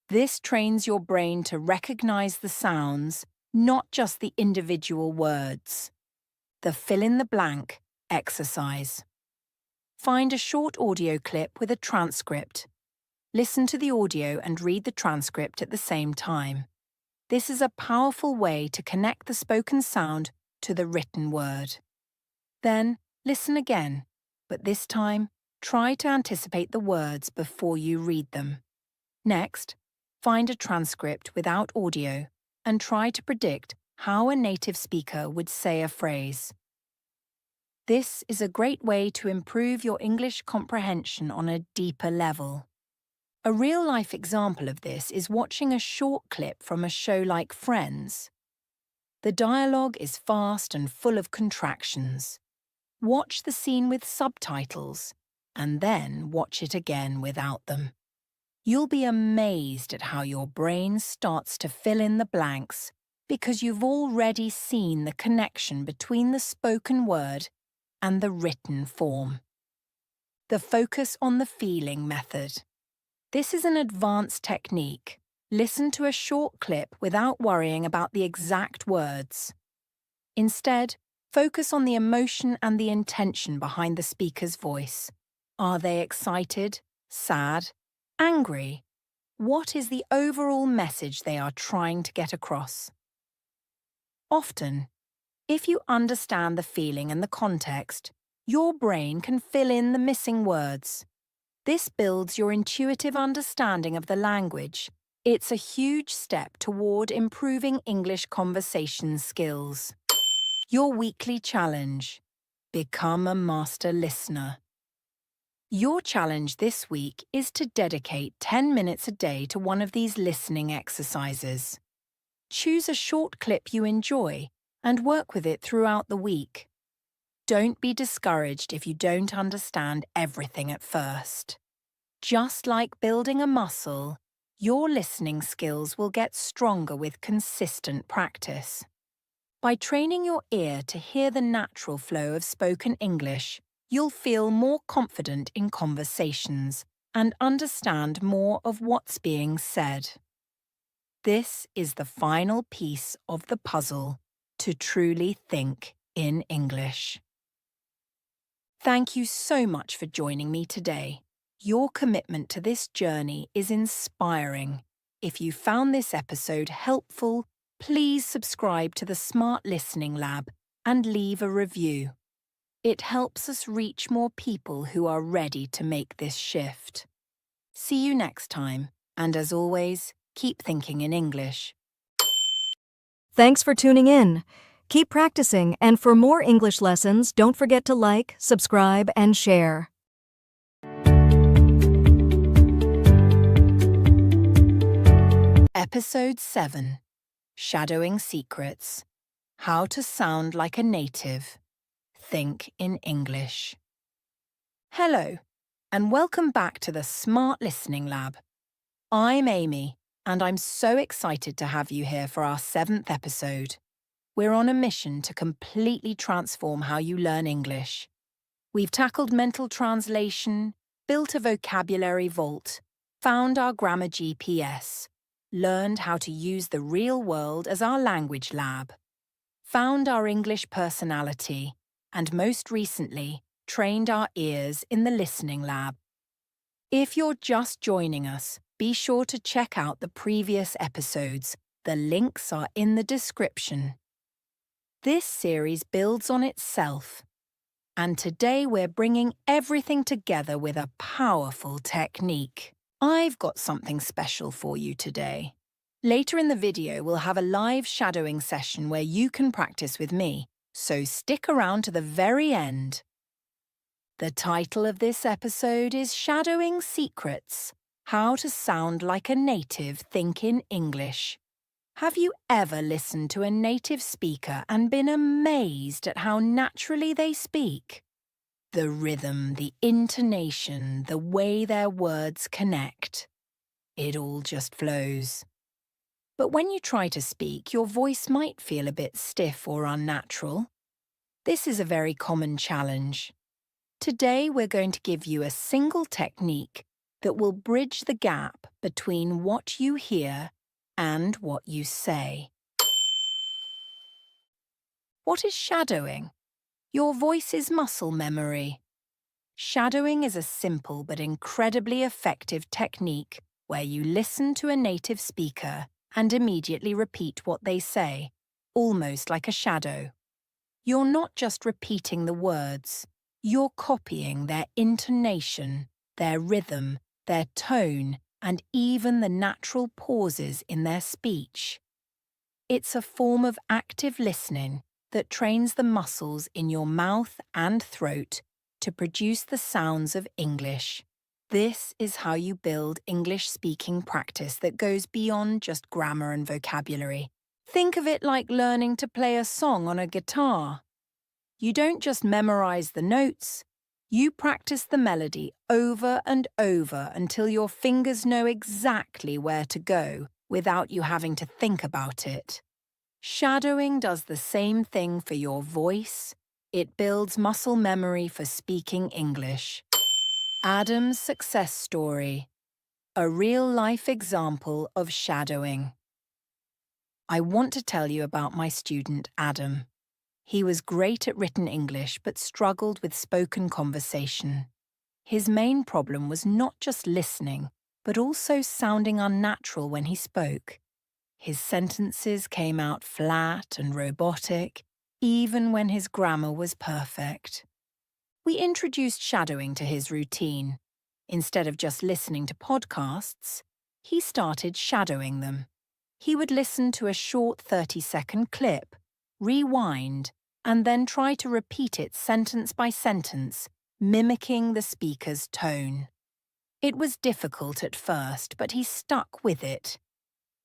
This trains your brain to recognize the sounds, not just the individual words. The fill-in-the-blank exercise. Find a short audio clip with a transcript. Listen to the audio and read the transcript at the same time. This is a powerful way to connect the spoken sound to the written word. Then, listen again, but this time, try to anticipate the words before you read them. Next, find a transcript without audio and try to predict how a native speaker would say a phrase. This is a great way to improve your English comprehension on a deeper level. A real-life example of this is watching a short clip from a show like Friends. The dialogue is fast and full of contractions. Watch the scene with subtitles, and then watch it again without them. You'll be amazed at how your brain starts to fill in the blanks because you've already seen the connection between the spoken word and the written form. The focus on the feeling method. This is an advanced technique. Listen to a short clip without worrying about the exact words. Instead, focus on the emotion and the intention behind the speaker's voice. Are they excited, sad, angry? What is the overall message they are trying to get across? Often, if you understand the feeling and the context, your brain can fill in the missing words. This builds your intuitive understanding of the language. It's a huge step toward improving English conversation skills. Your weekly challenge. Become a master listener. Your challenge this week is to dedicate 10 minutes a day to one of these listening exercises. Choose a short clip you enjoy and work with it throughout the week. Don't be discouraged if you don't understand everything at first. Just like building a muscle, your listening skills will get stronger with consistent practice. By training your ear to hear the natural flow of spoken English, you'll feel more confident in conversations and understand more of what's being said. This is the final piece of the puzzle to truly think in English. Thank you so much for joining me today. Your commitment to this journey is inspiring. If you found this episode helpful, please subscribe to the Smart Listening Lab and leave a review. It helps us reach more people who are ready to make this shift. See you next time, and as always, keep thinking in English. Thanks for tuning in. Keep practicing, and for more English lessons, don't forget to like, subscribe, and share. Episode 7. Shadowing Secrets. How to sound like a native. Think in English. Hello, and welcome back to the Smart Listening Lab. I'm Amy, and I'm so excited to have you here for our 7th episode. We're on a mission to completely transform how you learn English. We've tackled mental translation, built a vocabulary vault, found our grammar GPS, learned how to use the real world as our language lab, found our English personality, and most recently, trained our ears in the listening lab. If you're just joining us, be sure to check out the previous episodes. The links are in the description. This series builds on itself, and today we're bringing everything together with a powerful technique. I've got something special for you today. Later in the video, we'll have a live shadowing session where you can practice with me, so stick around to the very end. The title of this episode is Shadowing Secrets: How to Sound Like a Native Think in English. Have you ever listened to a native speaker and been amazed at how naturally they speak? The rhythm, the intonation, the way their words connect. It all just flows. But when you try to speak, your voice might feel a bit stiff or unnatural. This is a very common challenge. Today we're going to give you a single technique that will bridge the gap between what you hear and what you say. What is shadowing? Your voice's muscle memory. Shadowing is a simple but incredibly effective technique where you listen to a native speaker and immediately repeat what they say, almost like a shadow. You're not just repeating the words, you're copying their intonation, their rhythm, their tone, and even the natural pauses in their speech. It's a form of active listening that trains the muscles in your mouth and throat to produce the sounds of English. This is how you build English speaking practice that goes beyond just grammar and vocabulary. Think of it like learning to play a song on a guitar. You don't just memorize the notes, you practice the melody over and over until your fingers know exactly where to go without you having to think about it. Shadowing does the same thing for your voice. It builds muscle memory for speaking English. Adam's success story, a real-life example of shadowing. I want to tell you about my student Adam. He was great at written English but struggled with spoken conversation. His main problem was not just listening, but also sounding unnatural when he spoke. His sentences came out flat and robotic, even when his grammar was perfect. We introduced shadowing to his routine. Instead of just listening to podcasts, he started shadowing them. He would listen to a short 30-second clip, rewind, and then try to repeat it sentence by sentence, mimicking the speaker's tone. It was difficult at first, but he stuck with it.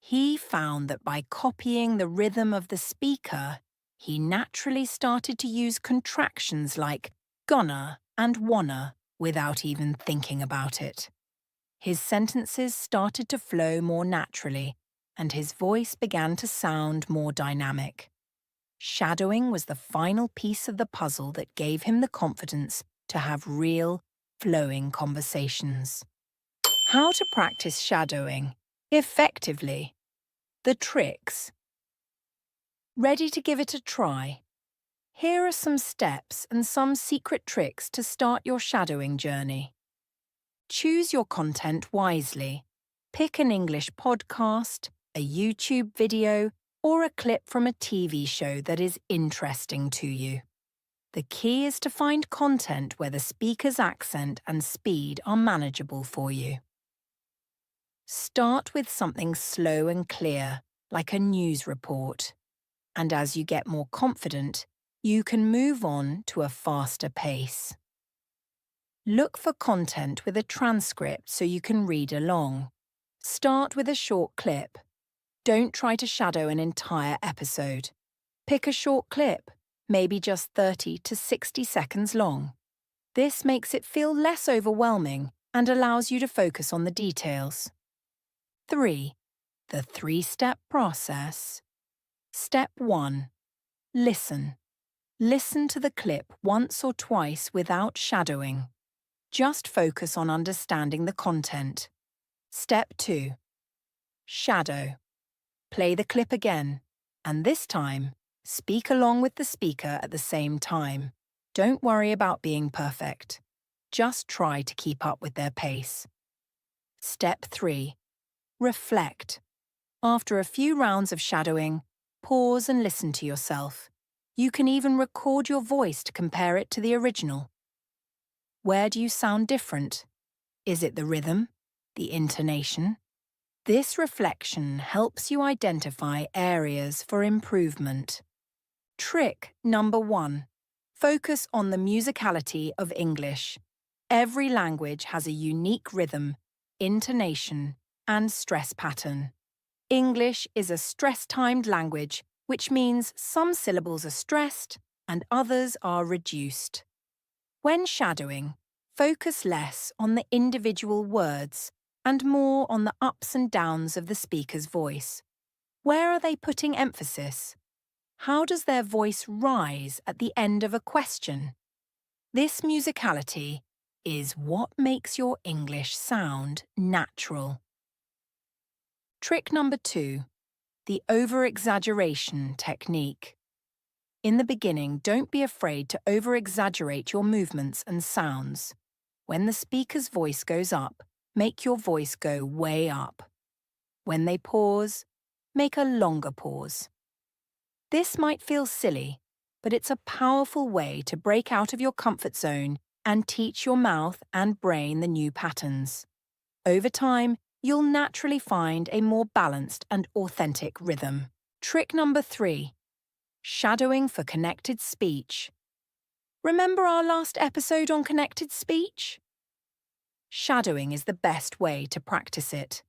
He found that by copying the rhythm of the speaker, he naturally started to use contractions like gonna and wanna without even thinking about it. His sentences started to flow more naturally, and his voice began to sound more dynamic. Shadowing was the final piece of the puzzle that gave him the confidence to have real, flowing conversations. How to practice shadowing effectively. The tricks. Ready to give it a try? Here are some steps and some secret tricks to start your shadowing journey. Choose your content wisely. Pick an English podcast, a YouTube video, or a clip from a TV show that is interesting to you. The key is to find content where the speaker's accent and speed are manageable for you. Start with something slow and clear, like a news report. And as you get more confident, you can move on to a faster pace. Look for content with a transcript so you can read along. Start with a short clip. Don't try to shadow an entire episode. Pick a short clip, maybe just 30 to 60 seconds long. This makes it feel less overwhelming and allows you to focus on the details. 3. The 3-step process. Step 1. Listen. Listen to the clip once or twice without shadowing. Just focus on understanding the content. Step 2. Shadow. Play the clip again, and this time, speak along with the speaker at the same time. Don't worry about being perfect. Just try to keep up with their pace. Step 3. Reflect. After a few rounds of shadowing, pause and listen to yourself. You can even record your voice to compare it to the original. Where do you sound different? Is it the rhythm? The intonation? This reflection helps you identify areas for improvement. Trick number 1. Focus on the musicality of English. Every language has a unique rhythm, intonation, and stress pattern. English is a stress-timed language, which means some syllables are stressed and others are reduced. When shadowing, focus less on the individual words and more on the ups and downs of the speaker's voice. Where are they putting emphasis? How does their voice rise at the end of a question? This musicality is what makes your English sound natural. Trick number 2. The over-exaggeration technique. In the beginning, don't be afraid to over-exaggerate your movements and sounds. When the speaker's voice goes up, make your voice go way up. When they pause, make a longer pause. This might feel silly, but it's a powerful way to break out of your comfort zone and teach your mouth and brain the new patterns. Over time, you'll naturally find a more balanced and authentic rhythm. Trick number 3. Shadowing for connected speech. Remember our last episode on connected speech? Shadowing is the best way to practice it.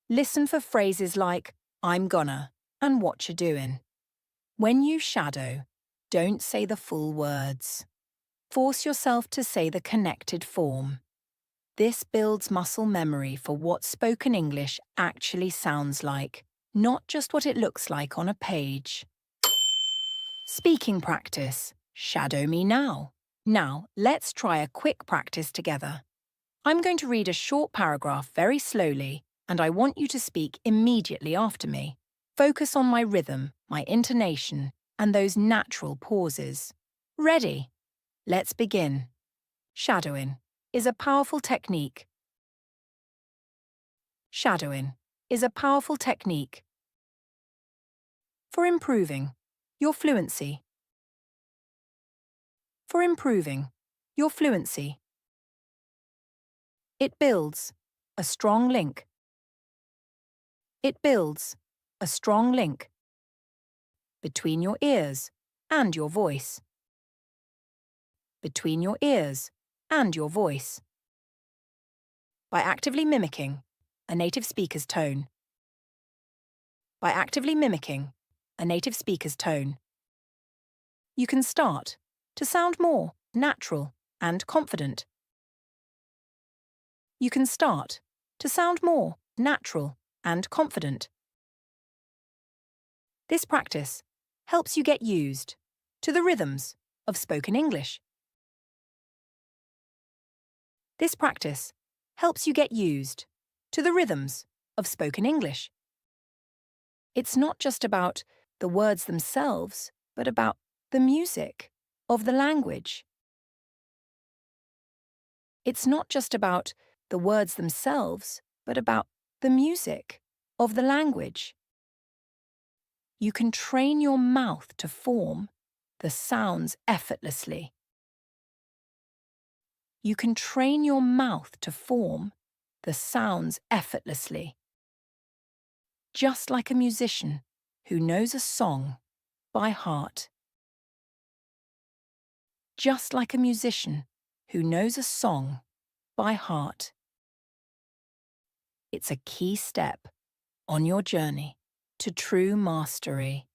Listen for phrases like, I'm gonna, and what you're doing. When you shadow, don't say the full words. Force yourself to say the connected form. This builds muscle memory for what spoken English actually sounds like, not just what it looks like on a page. Speaking practice. Shadow me now. Now, let's try a quick practice together. I'm going to read a short paragraph very slowly, and I want you to speak immediately after me. Focus on my rhythm, my intonation, and those natural pauses. Ready? Let's begin. Shadowing is a powerful technique. Shadowing is a powerful technique for improving your fluency. For improving your fluency. It builds a strong link. It builds a strong link between your ears and your voice. Between your ears and your voice. By actively mimicking a native speaker's tone. By actively mimicking a native speaker's tone. You can start to sound more natural and confident. You can start to sound more natural and confident. This practice helps you get used to the rhythms of spoken English. This practice helps you get used to the rhythms of spoken English. It's not just about the words themselves, but about the music of the language. It's not just about the words themselves, but about the music of the language. You can train your mouth to form the sounds effortlessly. You can train your mouth to form the sounds effortlessly. Just like a musician who knows a song by heart. Just like a musician who knows a song by heart. It's a key step on your journey to true mastery.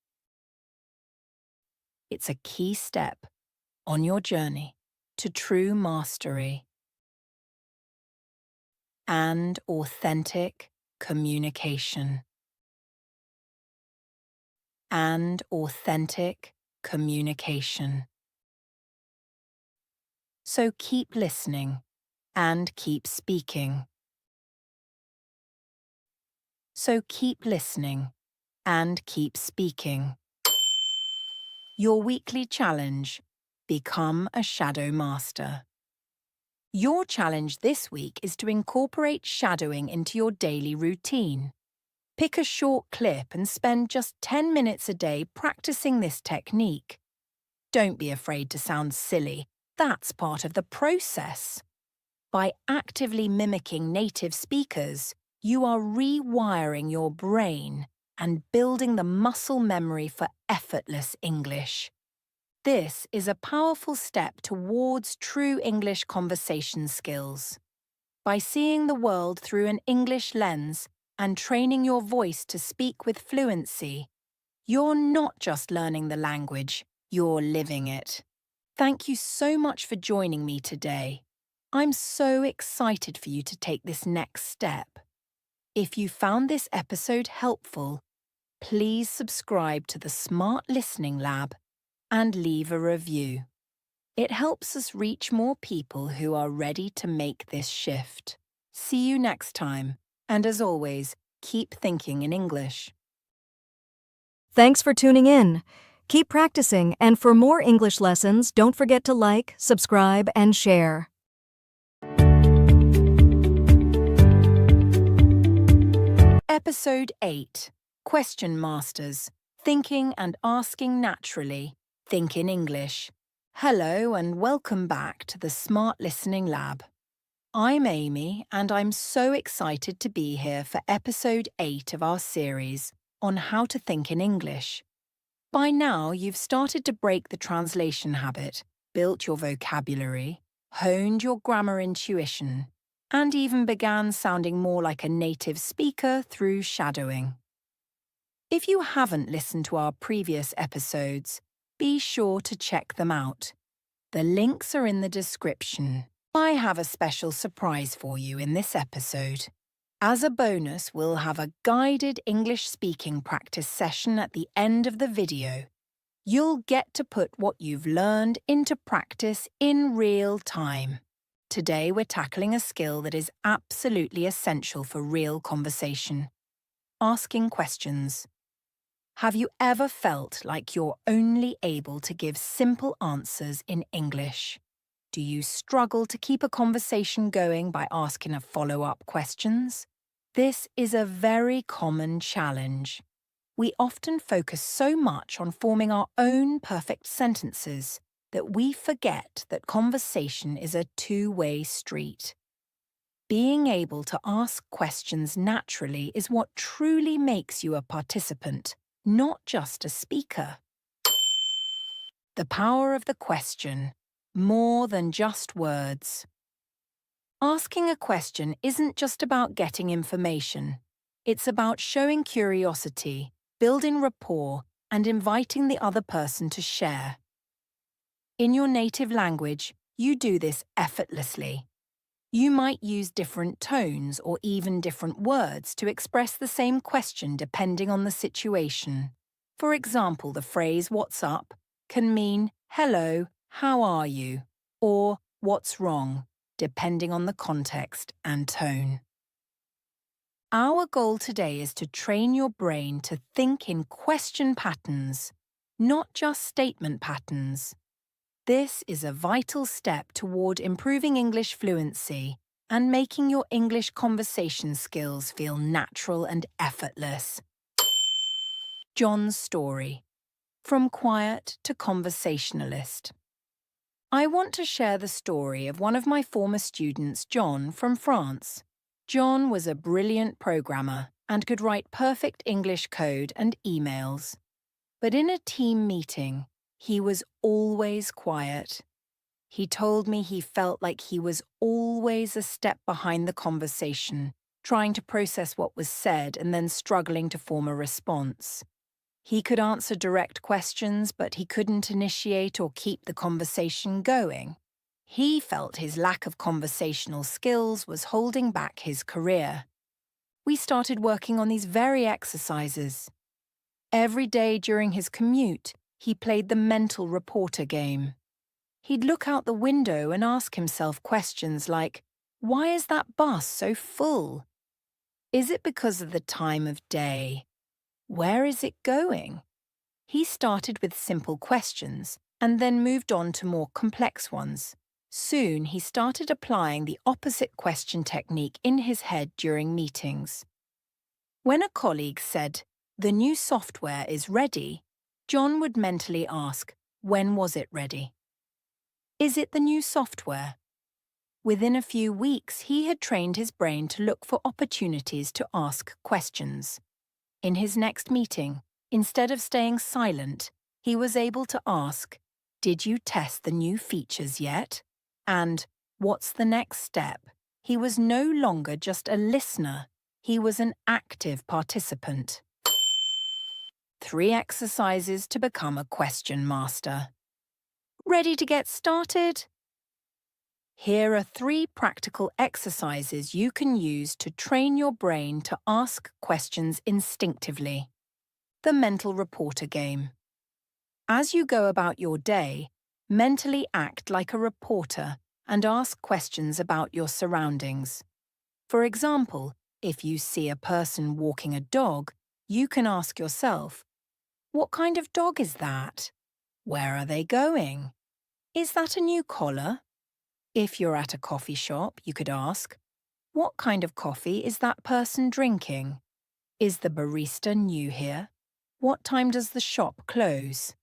It's a key step on your journey to true mastery. And authentic communication. And authentic communication. So keep listening and keep speaking. So keep listening and keep speaking. Your weekly challenge: become a shadow master. Your challenge this week is to incorporate shadowing into your daily routine. Pick a short clip and spend just 10 minutes a day practicing this technique. Don't be afraid to sound silly. That's part of the process. By actively mimicking native speakers, you are rewiring your brain and building the muscle memory for effortless English. This is a powerful step towards true English conversation skills. By seeing the world through an English lens and training your voice to speak with fluency, you're not just learning the language, you're living it. Thank you so much for joining me today. I'm so excited for you to take this next step. If you found this episode helpful, please subscribe to the Smart Listening Lab and leave a review. It helps us reach more people who are ready to make this shift. See you next time, and as always, keep thinking in English. Thanks for tuning in. Keep practicing, and for more English lessons, don't forget to like, subscribe, and share. Episode 8. Question Masters. Thinking and Asking Naturally. Think in English. Hello and welcome back to the Smart Listening Lab. I'm Amy and I'm so excited to be here for episode 8 of our series, on how to think in English. By now, you've started to break the translation habit, built your vocabulary, honed your grammar intuition, and even began sounding more like a native speaker through shadowing. If you haven't listened to our previous episodes, be sure to check them out. The links are in the description. I have a special surprise for you in this episode. As a bonus, we'll have a guided English speaking practice session at the end of the video. You'll get to put what you've learned into practice in real time. Today we're tackling a skill that is absolutely essential for real conversation: asking questions. Have you ever felt like you're only able to give simple answers in English? Do you struggle to keep a conversation going by asking a follow-up questions? This is a very common challenge. We often focus so much on forming our own perfect sentences that we forget that conversation is a two-way street. Being able to ask questions naturally is what truly makes you a participant, not just a speaker. The power of the question, more than just words. Asking a question isn't just about getting information. It's about showing curiosity, building rapport, and inviting the other person to share. In your native language, you do this effortlessly. You might use different tones or even different words to express the same question depending on the situation. For example, the phrase "what's up" can mean "hello, how are you?" or "what's wrong?" depending on the context and tone. Our goal today is to train your brain to think in question patterns, not just statement patterns. This is a vital step toward improving English fluency and making your English conversation skills feel natural and effortless. John's story. From quiet to conversationalist. I want to share the story of one of my former students, John, from France. John was a brilliant programmer and could write perfect English code and emails. But in a team meeting, he was always quiet. He told me he felt like he was always a step behind the conversation, trying to process what was said and then struggling to form a response. He could answer direct questions, but he couldn't initiate or keep the conversation going. He felt his lack of conversational skills was holding back his career. We started working on these very exercises. Every day during his commute, he played the mental reporter game. He'd look out the window and ask himself questions like, "Why is that bus so full? Is it because of the time of day? Where is it going?" He started with simple questions and then moved on to more complex ones. Soon, he started applying the opposite question technique in his head during meetings. When a colleague said, "The new software is ready," John would mentally ask, "When was it ready?" Is it the new software? Within a few weeks, he had trained his brain to look for opportunities to ask questions. In his next meeting, instead of staying silent, he was able to ask, "Did you test the new features yet?" And, "What's the next step?" He was no longer just a listener, he was an active participant. 3 exercises to become a question master. Ready to get started? Here are 3 practical exercises you can use to train your brain to ask questions instinctively. The mental reporter game. As you go about your day, mentally act like a reporter and ask questions about your surroundings. For example, if you see a person walking a dog, you can ask yourself, "What kind of dog is that? Where are they going? Is that a new collar?" If you're at a coffee shop, you could ask, "What kind of coffee is that person drinking? Is the barista new here? What time does the shop close?"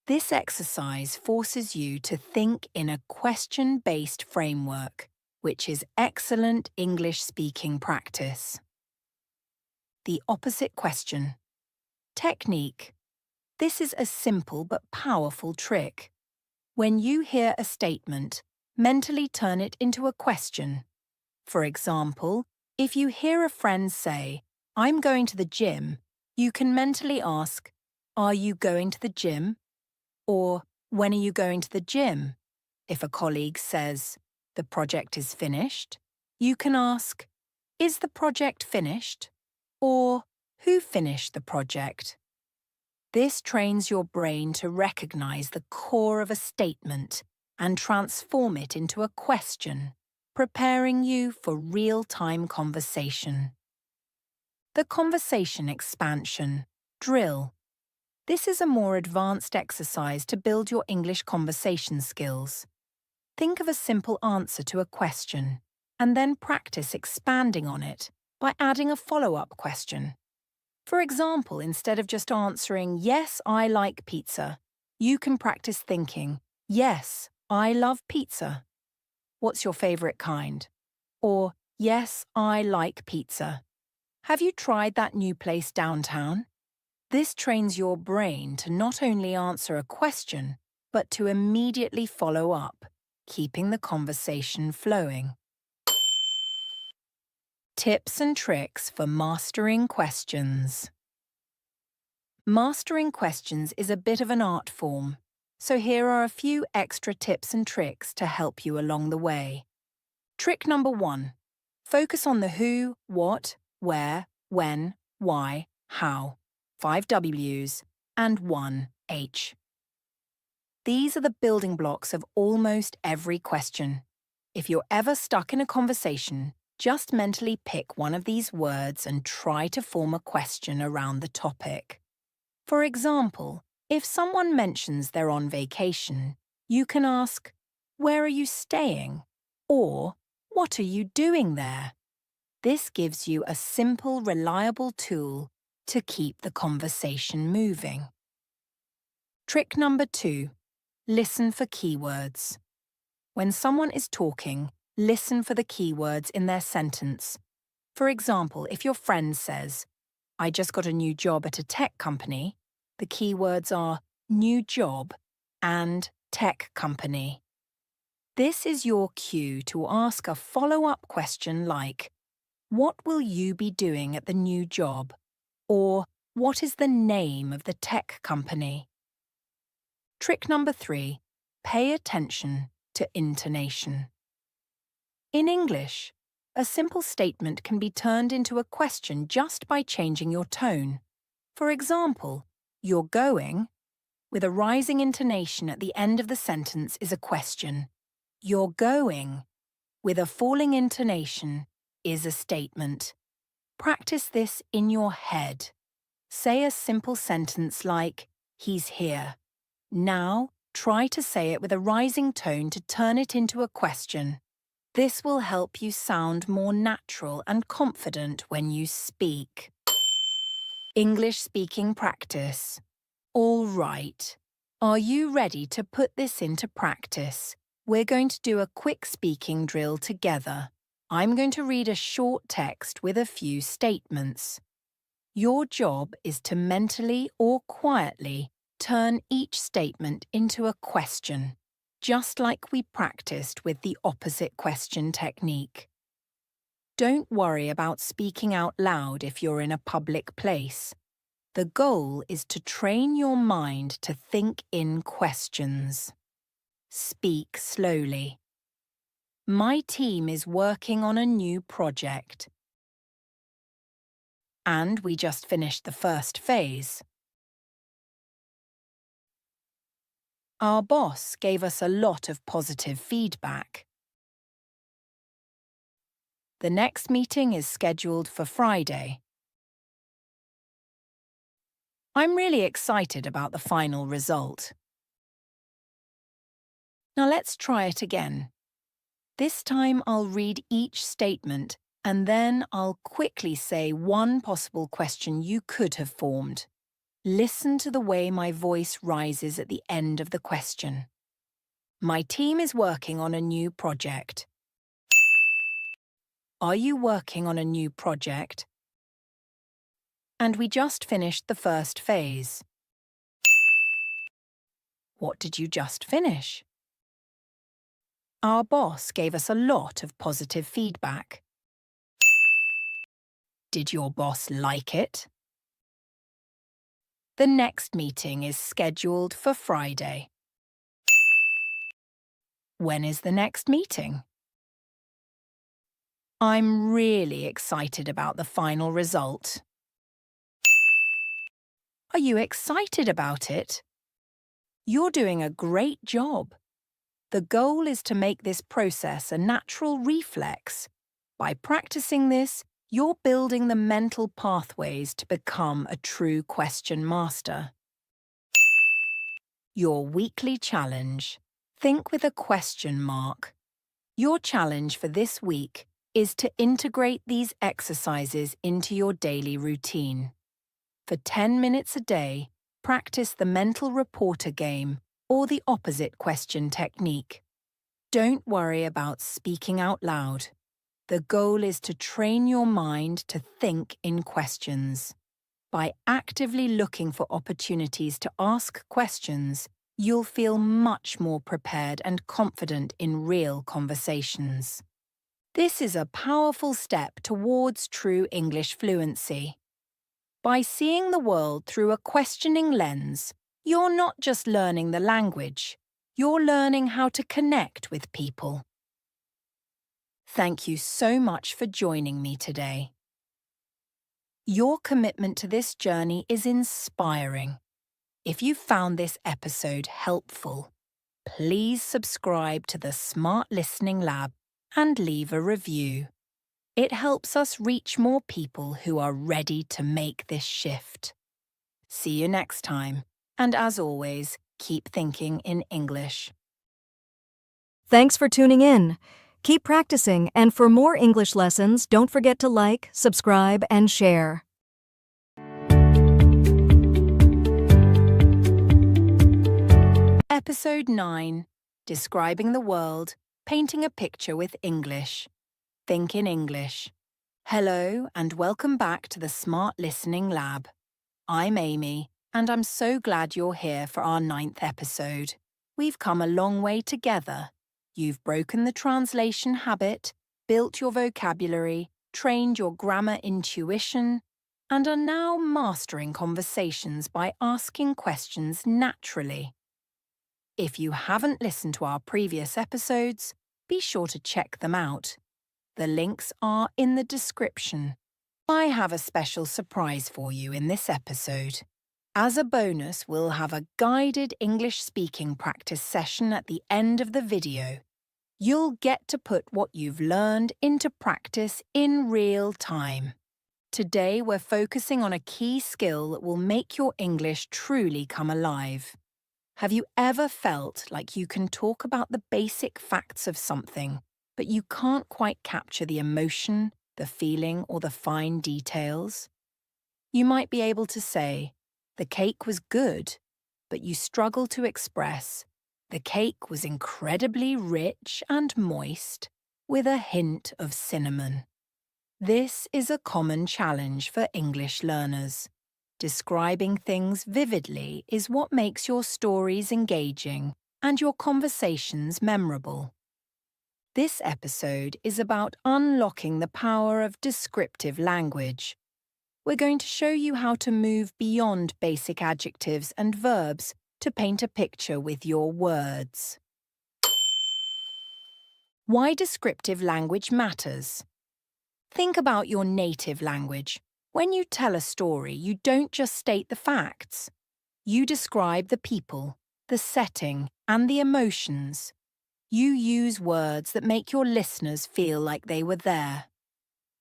This exercise forces you to think in a question-based framework, which is excellent English speaking practice. The opposite question. Technique. This is a simple but powerful trick. When you hear a statement, mentally turn it into a question. For example, if you hear a friend say, "I'm going to the gym," you can mentally ask, "Are you going to the gym?" Or, "When are you going to the gym?" If a colleague says, "The project is finished," you can ask, "Is the project finished?" Or, "Who finished the project?" This trains your brain to recognize the core of a statement and transform it into a question, preparing you for real-time conversation. The conversation expansion drill. This is a more advanced exercise to build your English conversation skills. Think of a simple answer to a question, and then practice expanding on it by adding a follow-up question. For example, instead of just answering, "Yes, I like pizza," you can practice thinking, "Yes, I love pizza." What's your favorite kind? Or, "Yes, I like pizza. Have you tried that new place downtown?" This trains your brain to not only answer a question, but to immediately follow up, keeping the conversation flowing. Tips and tricks for mastering questions. Mastering questions is a bit of an art form, so here are a few extra tips and tricks to help you along the way. Trick number 1. Focus on the who, what, where, when, why, how, 5 W's, and 1 H. These are the building blocks of almost every question. If you're ever stuck in a conversation, just mentally pick one of these words and try to form a question around the topic. For example, if someone mentions they're on vacation, you can ask, "Where are you staying?" Or, "What are you doing there?" This gives you a simple, reliable tool to keep the conversation moving. Trick number 2. Listen for keywords. When someone is talking, listen for the keywords in their sentence. For example, if your friend says, "I just got a new job at a tech company," the keywords are new job and tech company. This is your cue to ask a follow-up question like, "What will you be doing at the new job?" Or, "What is the name of the tech company?" Trick number 3. Pay attention to intonation. In English, a simple statement can be turned into a question just by changing your tone. For example, "You're going," with a rising intonation at the end of the sentence is a question. "You're going," with a falling intonation, is a statement. Practice this in your head. Say a simple sentence like, "He's here." Now, try to say it with a rising tone to turn it into a question. This will help you sound more natural and confident when you speak. English speaking practice. All right. Are you ready to put this into practice? We're going to do a quick speaking drill together. I'm going to read a short text with a few statements. Your job is to mentally or quietly turn each statement into a question, just like we practiced with the opposite question technique. Don't worry about speaking out loud if you're in a public place. The goal is to train your mind to think in questions. Speak slowly. My team is working on a new project. And we just finished the first phase. Our boss gave us a lot of positive feedback. The next meeting is scheduled for Friday. I'm really excited about the final result. Now let's try it again. This time I'll read each statement and then I'll quickly say one possible question you could have formed. Listen to the way my voice rises at the end of the question. My team is working on a new project. Are you working on a new project? and we just finished the first phase. What did you just finish? Our boss gave us a lot of positive feedback. Did your boss like it? The next meeting is scheduled for Friday. When is the next meeting? I'm really excited about the final result. Are you excited about it? You're doing a great job. The goal is to make this process a natural reflex. By practicing this, you're building the mental pathways to become a true question master. Your weekly challenge. Think with a question mark. Your challenge for this week is to integrate these exercises into your daily routine. For 10 minutes a day, practice the mental reporter game or the opposite question technique. Don't worry about speaking out loud. The goal is to train your mind to think in questions. By actively looking for opportunities to ask questions, you'll feel much more prepared and confident in real conversations. This is a powerful step towards true English fluency. By seeing the world through a questioning lens, you're not just learning the language, you're learning how to connect with people. Thank you so much for joining me today. Your commitment to this journey is inspiring. If you found this episode helpful, please subscribe to the Smart Listening Lab and leave a review. It helps us reach more people who are ready to make this shift. See you next time, and as always, keep thinking in English. Thanks for tuning in. Keep practicing, and for more English lessons, don't forget to like, subscribe, and share. Episode 9. Describing the world, painting a picture with English. Think in English. Hello, and welcome back to the Smart Listening Lab. I'm Amy, and I'm so glad you're here for our 9th episode. We've come a long way together. You've broken the translation habit, built your vocabulary, trained your grammar intuition, and are now mastering conversations by asking questions naturally. If you haven't listened to our previous episodes, be sure to check them out. The links are in the description. I have a special surprise for you in this episode. As a bonus, we'll have a guided English speaking practice session at the end of the video. You'll get to put what you've learned into practice in real time. Today, we're focusing on a key skill that will make your English truly come alive. Have you ever felt like you can talk about the basic facts of something, but you can't quite capture the emotion, the feeling, or the fine details? You might be able to say, "The cake was good," but you struggle to express, "The cake was incredibly rich and moist, with a hint of cinnamon." This is a common challenge for English learners. Describing things vividly is what makes your stories engaging and your conversations memorable. This episode is about unlocking the power of descriptive language. We're going to show you how to move beyond basic adjectives and verbs to paint a picture with your words. Why descriptive language matters. Think about your native language. When you tell a story, you don't just state the facts. You describe the people, the setting, and the emotions. You use words that make your listeners feel like they were there.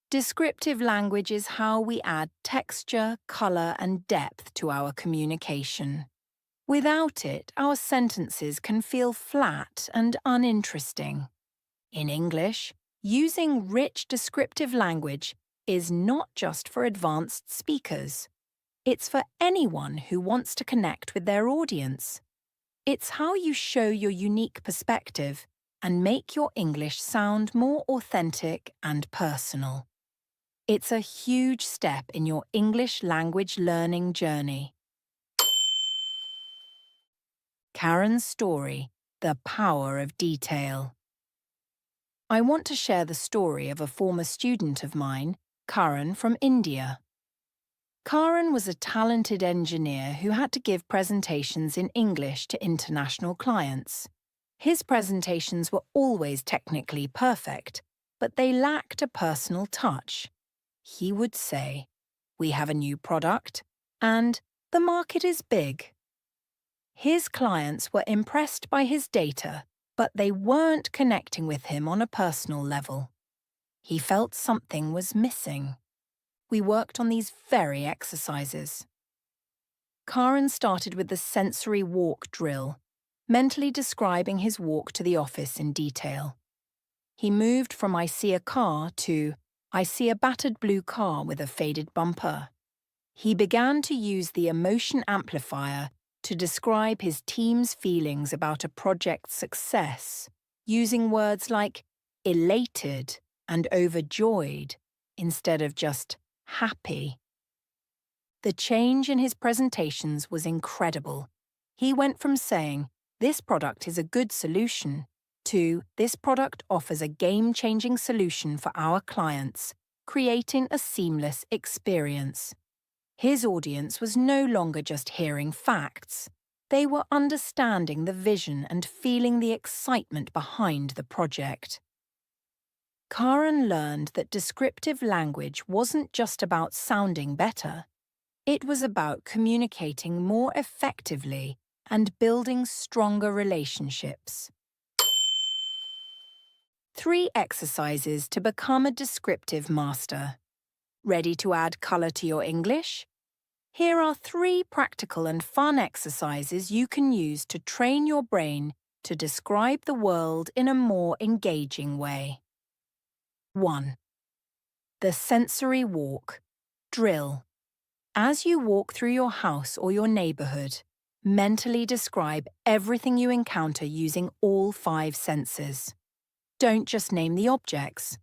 Descriptive language is how we add texture, colour, and depth to our communication. Without it, our sentences can feel flat and uninteresting. In English, using rich descriptive language is not just for advanced speakers. It's for anyone who wants to connect with their audience. It's how you show your unique perspective and make your English sound more authentic and personal. It's a huge step in your English language learning journey. Karen's story, The Power of Detail. I want to share the story of a former student of mine, Karen from India. Karen was a talented engineer who had to give presentations in English to international clients. His presentations were always technically perfect, but they lacked a personal touch. He would say, "We have a new product," and "The market is big." His clients were impressed by his data, but they weren't connecting with him on a personal level. He felt something was missing. We worked on these very exercises. Karen started with the sensory walk drill, mentally describing his walk to the office in detail. He moved from "I see a car" to "I see a battered blue car with a faded bumper." He began to use the emotion amplifier to describe his team's feelings about a project's success, using words like elated and overjoyed instead of just happy. The change in his presentations was incredible. He went from saying, "This product is a good solution," to "This product offers a game-changing solution for our clients, creating a seamless experience." His audience was no longer just hearing facts. They were understanding the vision and feeling the excitement behind the project. Karen learned that descriptive language wasn't just about sounding better. It was about communicating more effectively and building stronger relationships. 3 exercises to become a descriptive master. Ready to add colour to your English? Here are 3 practical and fun exercises you can use to train your brain to describe the world in a more engaging way. 1. The sensory walk. Drill. As you walk through your house or your neighbourhood, mentally describe everything you encounter using all 5 senses. Don't just name the objects.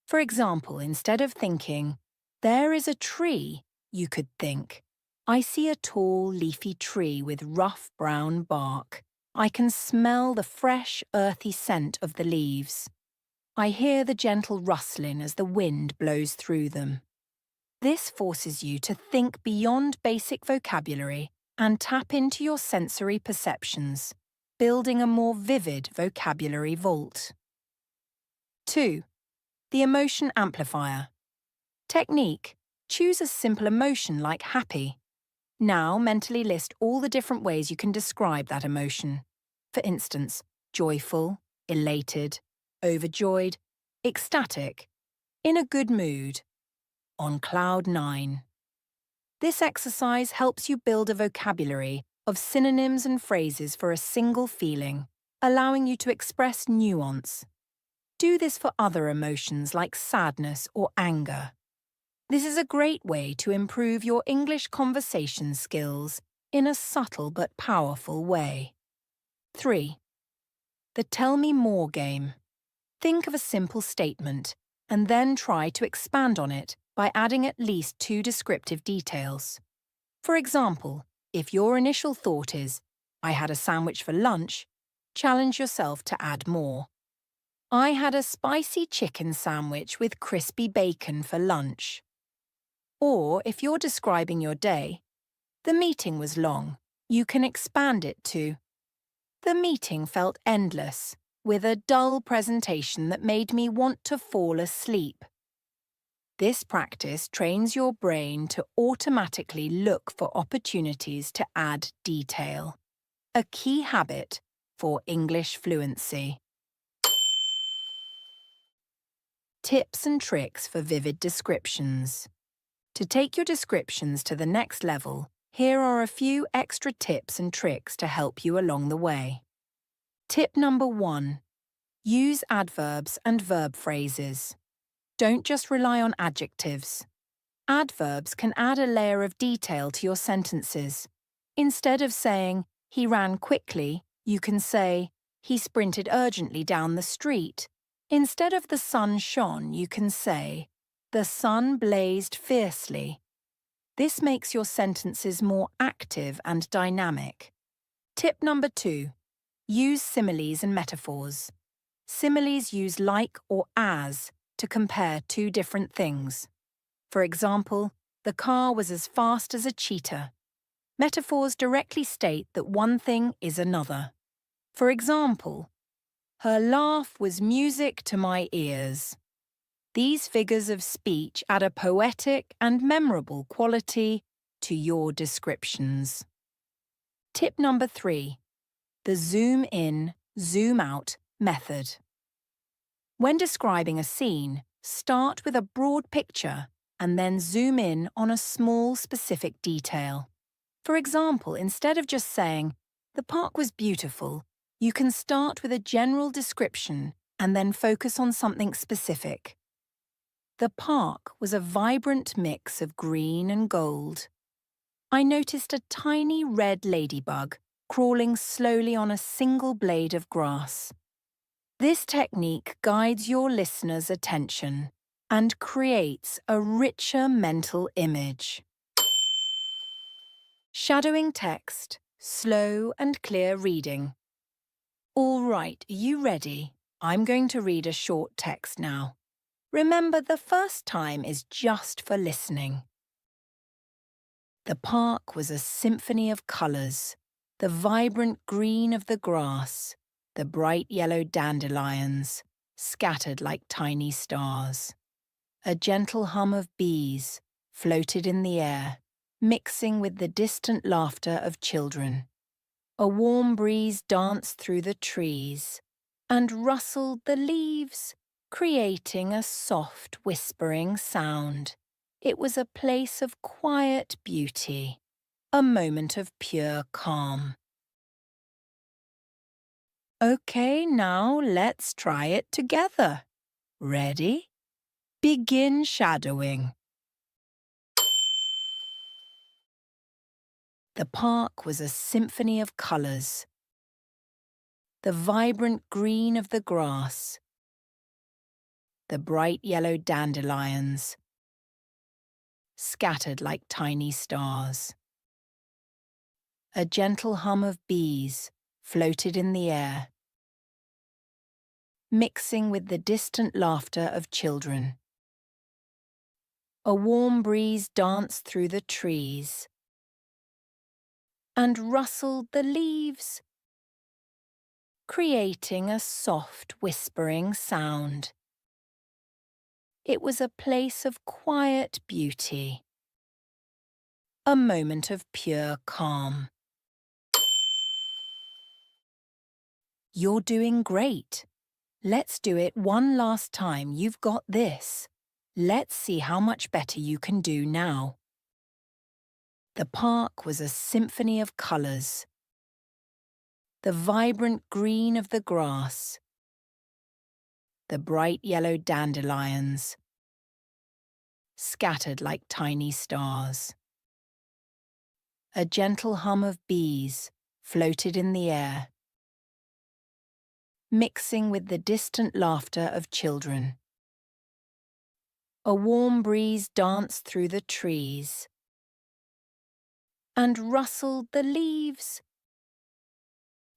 For example, instead of thinking, "There is a tree," you could think, "I see a tall, leafy tree with rough brown bark. I can smell the fresh, earthy scent of the leaves. I hear the gentle rustling as the wind blows through them." This forces you to think beyond basic vocabulary and tap into your sensory perceptions, building a more vivid vocabulary vault. 2. The emotion amplifier. Technique. Choose a simple emotion like happy. Now mentally list all the different ways you can describe that emotion. For instance, joyful, elated, overjoyed, ecstatic, in a good mood, on cloud 9. This exercise helps you build a vocabulary of synonyms and phrases for a single feeling, allowing you to express nuance. Do this for other emotions like sadness or anger. This is a great way to improve your English conversation skills in a subtle but powerful way. 3. The Tell Me More game. Think of a simple statement and then try to expand on it by adding at least 2 descriptive details. For example, if your initial thought is, "I had a sandwich for lunch," challenge yourself to add more. "I had a spicy chicken sandwich with crispy bacon for lunch." Or if you're describing your day, "The meeting was long," you can expand it to, "The meeting felt endless, with a dull presentation that made me want to fall asleep." This practice trains your brain to automatically look for opportunities to add detail, a key habit for English fluency. Tips and tricks for vivid descriptions. To take your descriptions to the next level, here are a few extra tips and tricks to help you along the way. Tip number 1. Use adverbs and verb phrases. Don't just rely on adjectives. Adverbs can add a layer of detail to your sentences. Instead of saying, "He ran quickly," you can say, "He sprinted urgently down the street." Instead of "the sun shone," you can say, The sun blazed fiercely. This makes your sentences more active and dynamic. Tip number 2. Use similes and metaphors. Similes use like or as to compare two different things. For example, the car was as fast as a cheetah. Metaphors directly state that one thing is another. For example, her laugh was music to my ears. These figures of speech add a poetic and memorable quality to your descriptions. Tip number 3. The zoom in, zoom out method. When describing a scene, start with a broad picture and then zoom in on a small specific detail. For example, instead of just saying, "The park was beautiful," you can start with a general description and then focus on something specific. The park was a vibrant mix of green and gold. I noticed a tiny red ladybug crawling slowly on a single blade of grass. This technique guides your listener's attention and creates a richer mental image. Shadowing text, slow and clear reading. All right, are you ready? I'm going to read a short text now. Remember, the first time is just for listening. The park was a symphony of colours, the vibrant green of the grass, the bright yellow dandelions, scattered like tiny stars. A gentle hum of bees floated in the air, mixing with the distant laughter of children. A warm breeze danced through the trees and rustled the leaves, creating a soft whispering sound. It was a place of quiet beauty, a moment of pure calm. Okay, now let's try it together. Ready? Begin shadowing. The park was a symphony of colours. The vibrant green of the grass, the bright yellow dandelions, scattered like tiny stars. A gentle hum of bees floated in the air, mixing with the distant laughter of children. A warm breeze danced through the trees and rustled the leaves, creating a soft whispering sound. It was a place of quiet beauty, a moment of pure calm. You're doing great. Let's do it one last time. You've got this. Let's see how much better you can do now. The park was a symphony of colours. The vibrant green of the grass, the bright yellow dandelions, scattered like tiny stars. A gentle hum of bees floated in the air, mixing with the distant laughter of children. A warm breeze danced through the trees and rustled the leaves,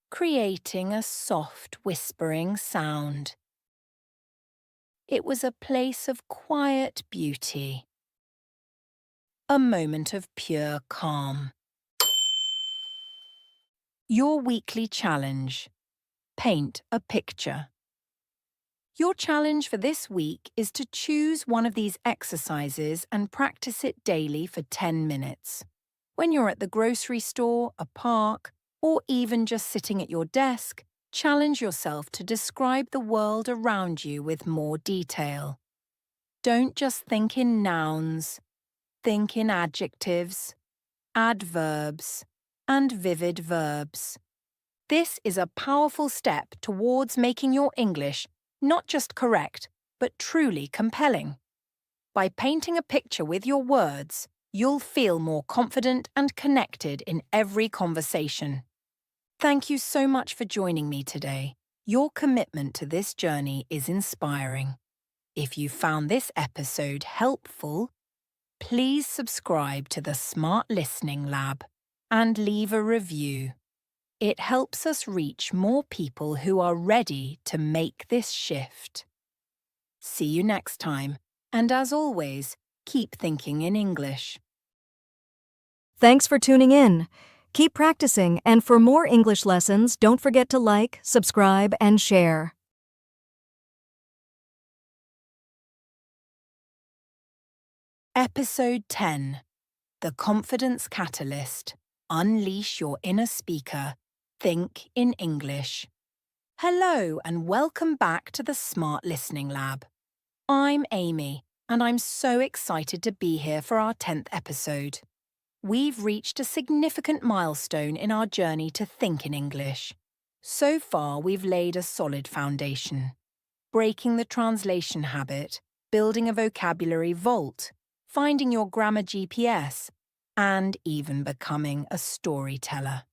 creating a soft whispering sound. It was a place of quiet beauty, a moment of pure calm. Your weekly challenge. Paint a picture. Your challenge for this week is to choose one of these exercises and practice it daily for 10 minutes. When you're at the grocery store, a park, or even just sitting at your desk, challenge yourself to describe the world around you with more detail. Don't just think in nouns. Think in adjectives, adverbs, and vivid verbs. This is a powerful step towards making your English not just correct, but truly compelling. By painting a picture with your words, you'll feel more confident and connected in every conversation. Thank you so much for joining me today. Your commitment to this journey is inspiring. If you found this episode helpful, please subscribe to the Smart Listening Lab and leave a review. It helps us reach more people who are ready to make this shift. See you next time, and as always, keep thinking in English. Thanks for tuning in. Keep practicing, and for more English lessons, don't forget to like, subscribe, and share. Episode 10. The Confidence Catalyst. Unleash your inner speaker. Think in English. Hello and welcome back to the Smart Listening Lab. I'm Amy, and I'm so excited to be here for our 10th episode. We've reached a significant milestone in our journey to think in English. So far, we've laid a solid foundation. Breaking the translation habit, building a vocabulary vault, finding your grammar GPS, and even becoming a storyteller.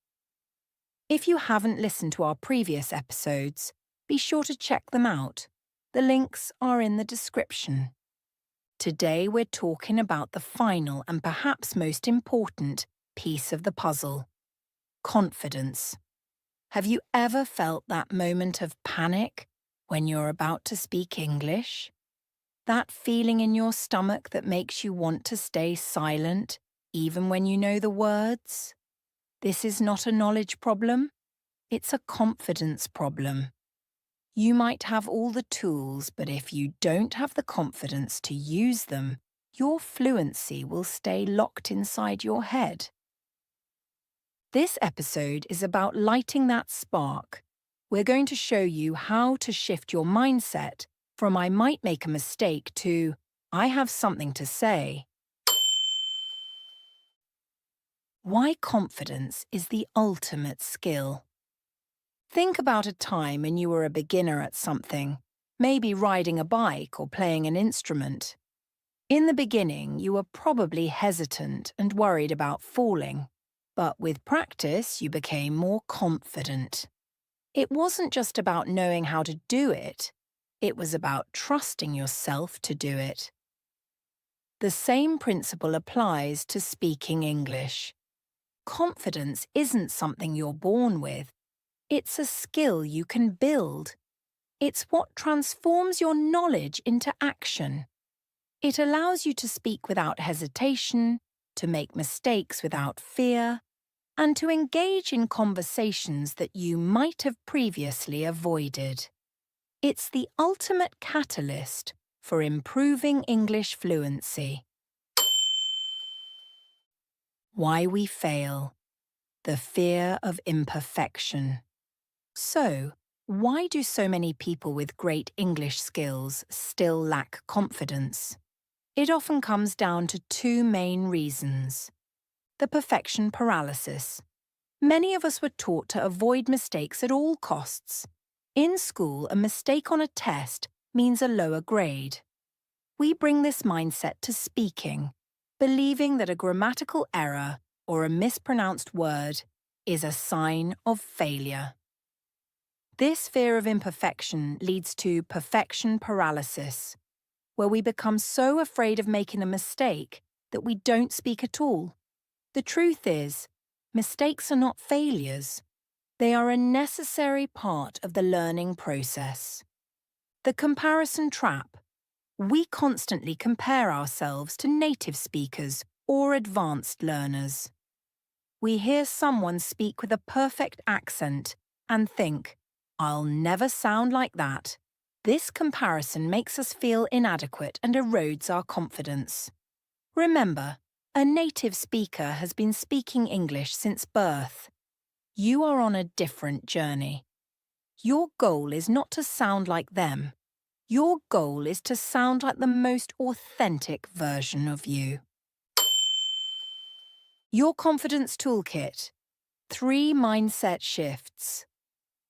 If you haven't listened to our previous episodes, be sure to check them out. The links are in the description. Today we're talking about the final and perhaps most important piece of the puzzle: confidence. Have you ever felt that moment of panic when you're about to speak English? That feeling in your stomach that makes you want to stay silent even when you know the words? This is not a knowledge problem. It's a confidence problem. You might have all the tools, but if you don't have the confidence to use them, your fluency will stay locked inside your head. This episode is about lighting that spark. We're going to show you how to shift your mindset from "I might make a mistake" to "I have something to say." Why confidence is the ultimate skill. Think about a time when you were a beginner at something, maybe riding a bike or playing an instrument. In the beginning, you were probably hesitant and worried about falling, but with practice, you became more confident. It wasn't just about knowing how to do it, it was about trusting yourself to do it. The same principle applies to speaking English. Confidence isn't something you're born with. It's a skill you can build. It's what transforms your knowledge into action. It allows you to speak without hesitation, to make mistakes without fear, and to engage in conversations that you might have previously avoided. It's the ultimate catalyst for improving English fluency. Why we fail. The fear of imperfection. So, why do so many people with great English skills still lack confidence? It often comes down to two main reasons. The perfection paralysis. Many of us were taught to avoid mistakes at all costs. In school, a mistake on a test means a lower grade. We bring this mindset to speaking, believing that a grammatical error or a mispronounced word is a sign of failure. This fear of imperfection leads to perfection paralysis, where we become so afraid of making a mistake that we don't speak at all. The truth is, mistakes are not failures. They are a necessary part of the learning process. The comparison trap. We constantly compare ourselves to native speakers or advanced learners. We hear someone speak with a perfect accent and think, "I'll never sound like that." This comparison makes us feel inadequate and erodes our confidence. Remember, a native speaker has been speaking English since birth. You are on a different journey. Your goal is not to sound like them. Your goal is to sound like the most authentic version of you. Your Confidence Toolkit. 3 mindset shifts.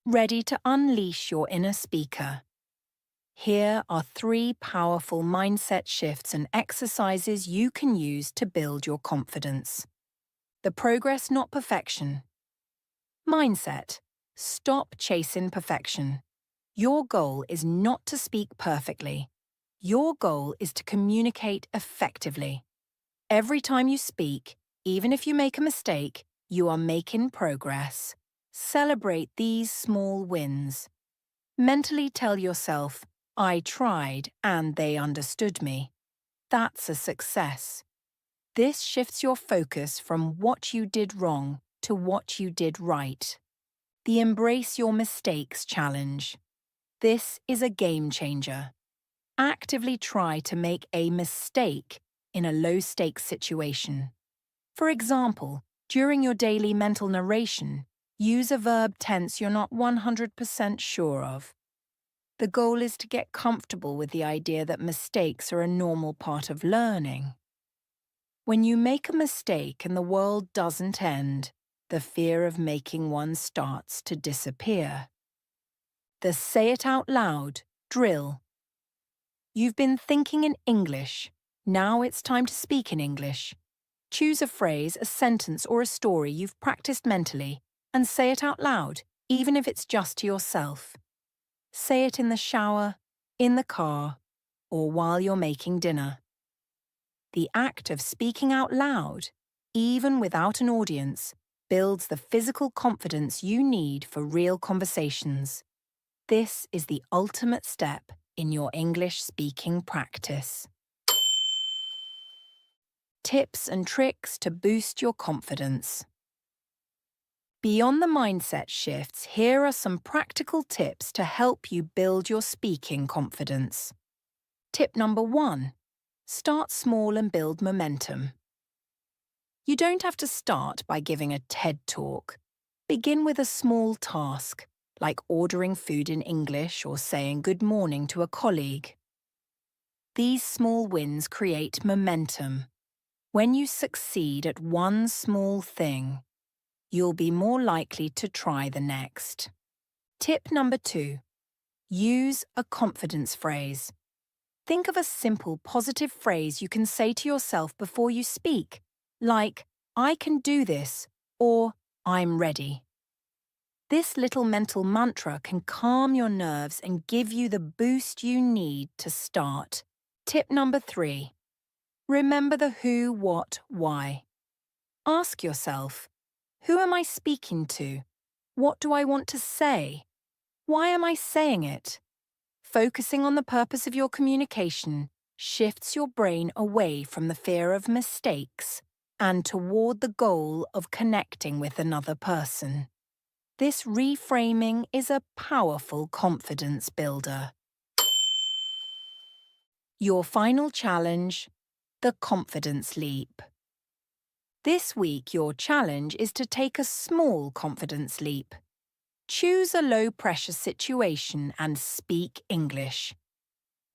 Ready to unleash your inner speaker. Here are 3 powerful mindset shifts and exercises you can use to build your confidence. The progress, not perfection. Mindset. Stop chasing perfection. Your goal is not to speak perfectly. Your goal is to communicate effectively. Every time you speak, even if you make a mistake, you are making progress. Celebrate these small wins. Mentally tell yourself, I tried and they understood me. That's a success. This shifts your focus from what you did wrong to what you did right. The Embrace Your Mistakes challenge. This is a game changer. Actively try to make a mistake in a low-stakes situation. For example, during your daily mental narration, use a verb tense you're not 100% sure of. The goal is to get comfortable with the idea that mistakes are a normal part of learning. When you make a mistake and the world doesn't end, the fear of making one starts to disappear. The Say It Out Loud drill. You've been thinking in English. Now it's time to speak in English. Choose a phrase, a sentence, or a story you've practiced mentally and say it out loud, even if it's just to yourself. Say it in the shower, in the car, or while you're making dinner. The act of speaking out loud, even without an audience, builds the physical confidence you need for real conversations. This is the ultimate step in your English speaking practice. Tips and tricks to boost your confidence. Beyond the mindset shifts, here are some practical tips to help you build your speaking confidence. Tip number 1. Start small and build momentum. You don't have to start by giving a TED talk. Begin with a small task, like ordering food in English or saying good morning to a colleague. These small wins create momentum. When you succeed at one small thing, you'll be more likely to try the next. Tip number 2. Use a confidence phrase. Think of a simple, positive phrase you can say to yourself before you speak, like, I can do this, or I'm ready. This little mental mantra can calm your nerves and give you the boost you need to start. Tip number 3. Remember the who, what, why. Ask yourself, who am I speaking to? What do I want to say? Why am I saying it? Focusing on the purpose of your communication shifts your brain away from the fear of mistakes and toward the goal of connecting with another person. This reframing is a powerful confidence builder. Your final challenge, the confidence leap. This week, your challenge is to take a small confidence leap. Choose a low-pressure situation and speak English.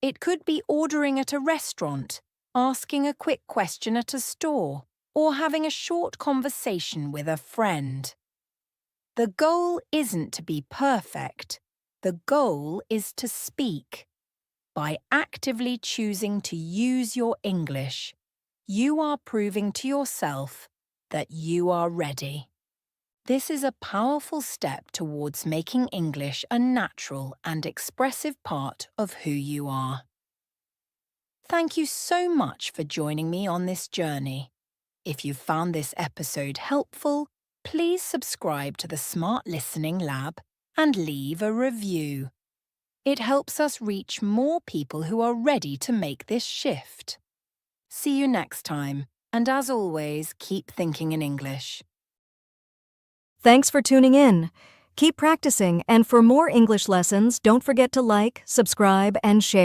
It could be ordering at a restaurant, asking a quick question at a store, or having a short conversation with a friend. The goal isn't to be perfect. The goal is to speak. By actively choosing to use your English, you are proving to yourself that you are ready. This is a powerful step towards making English a natural and expressive part of who you are. Thank you so much for joining me on this journey. If you found this episode helpful, please subscribe to the Smart Listening Lab and leave a review. It helps us reach more people who are ready to make this shift. See you next time, and as always, keep thinking in English. Thanks for tuning in. Keep practicing, and for more English lessons, don't forget to like, subscribe, and share.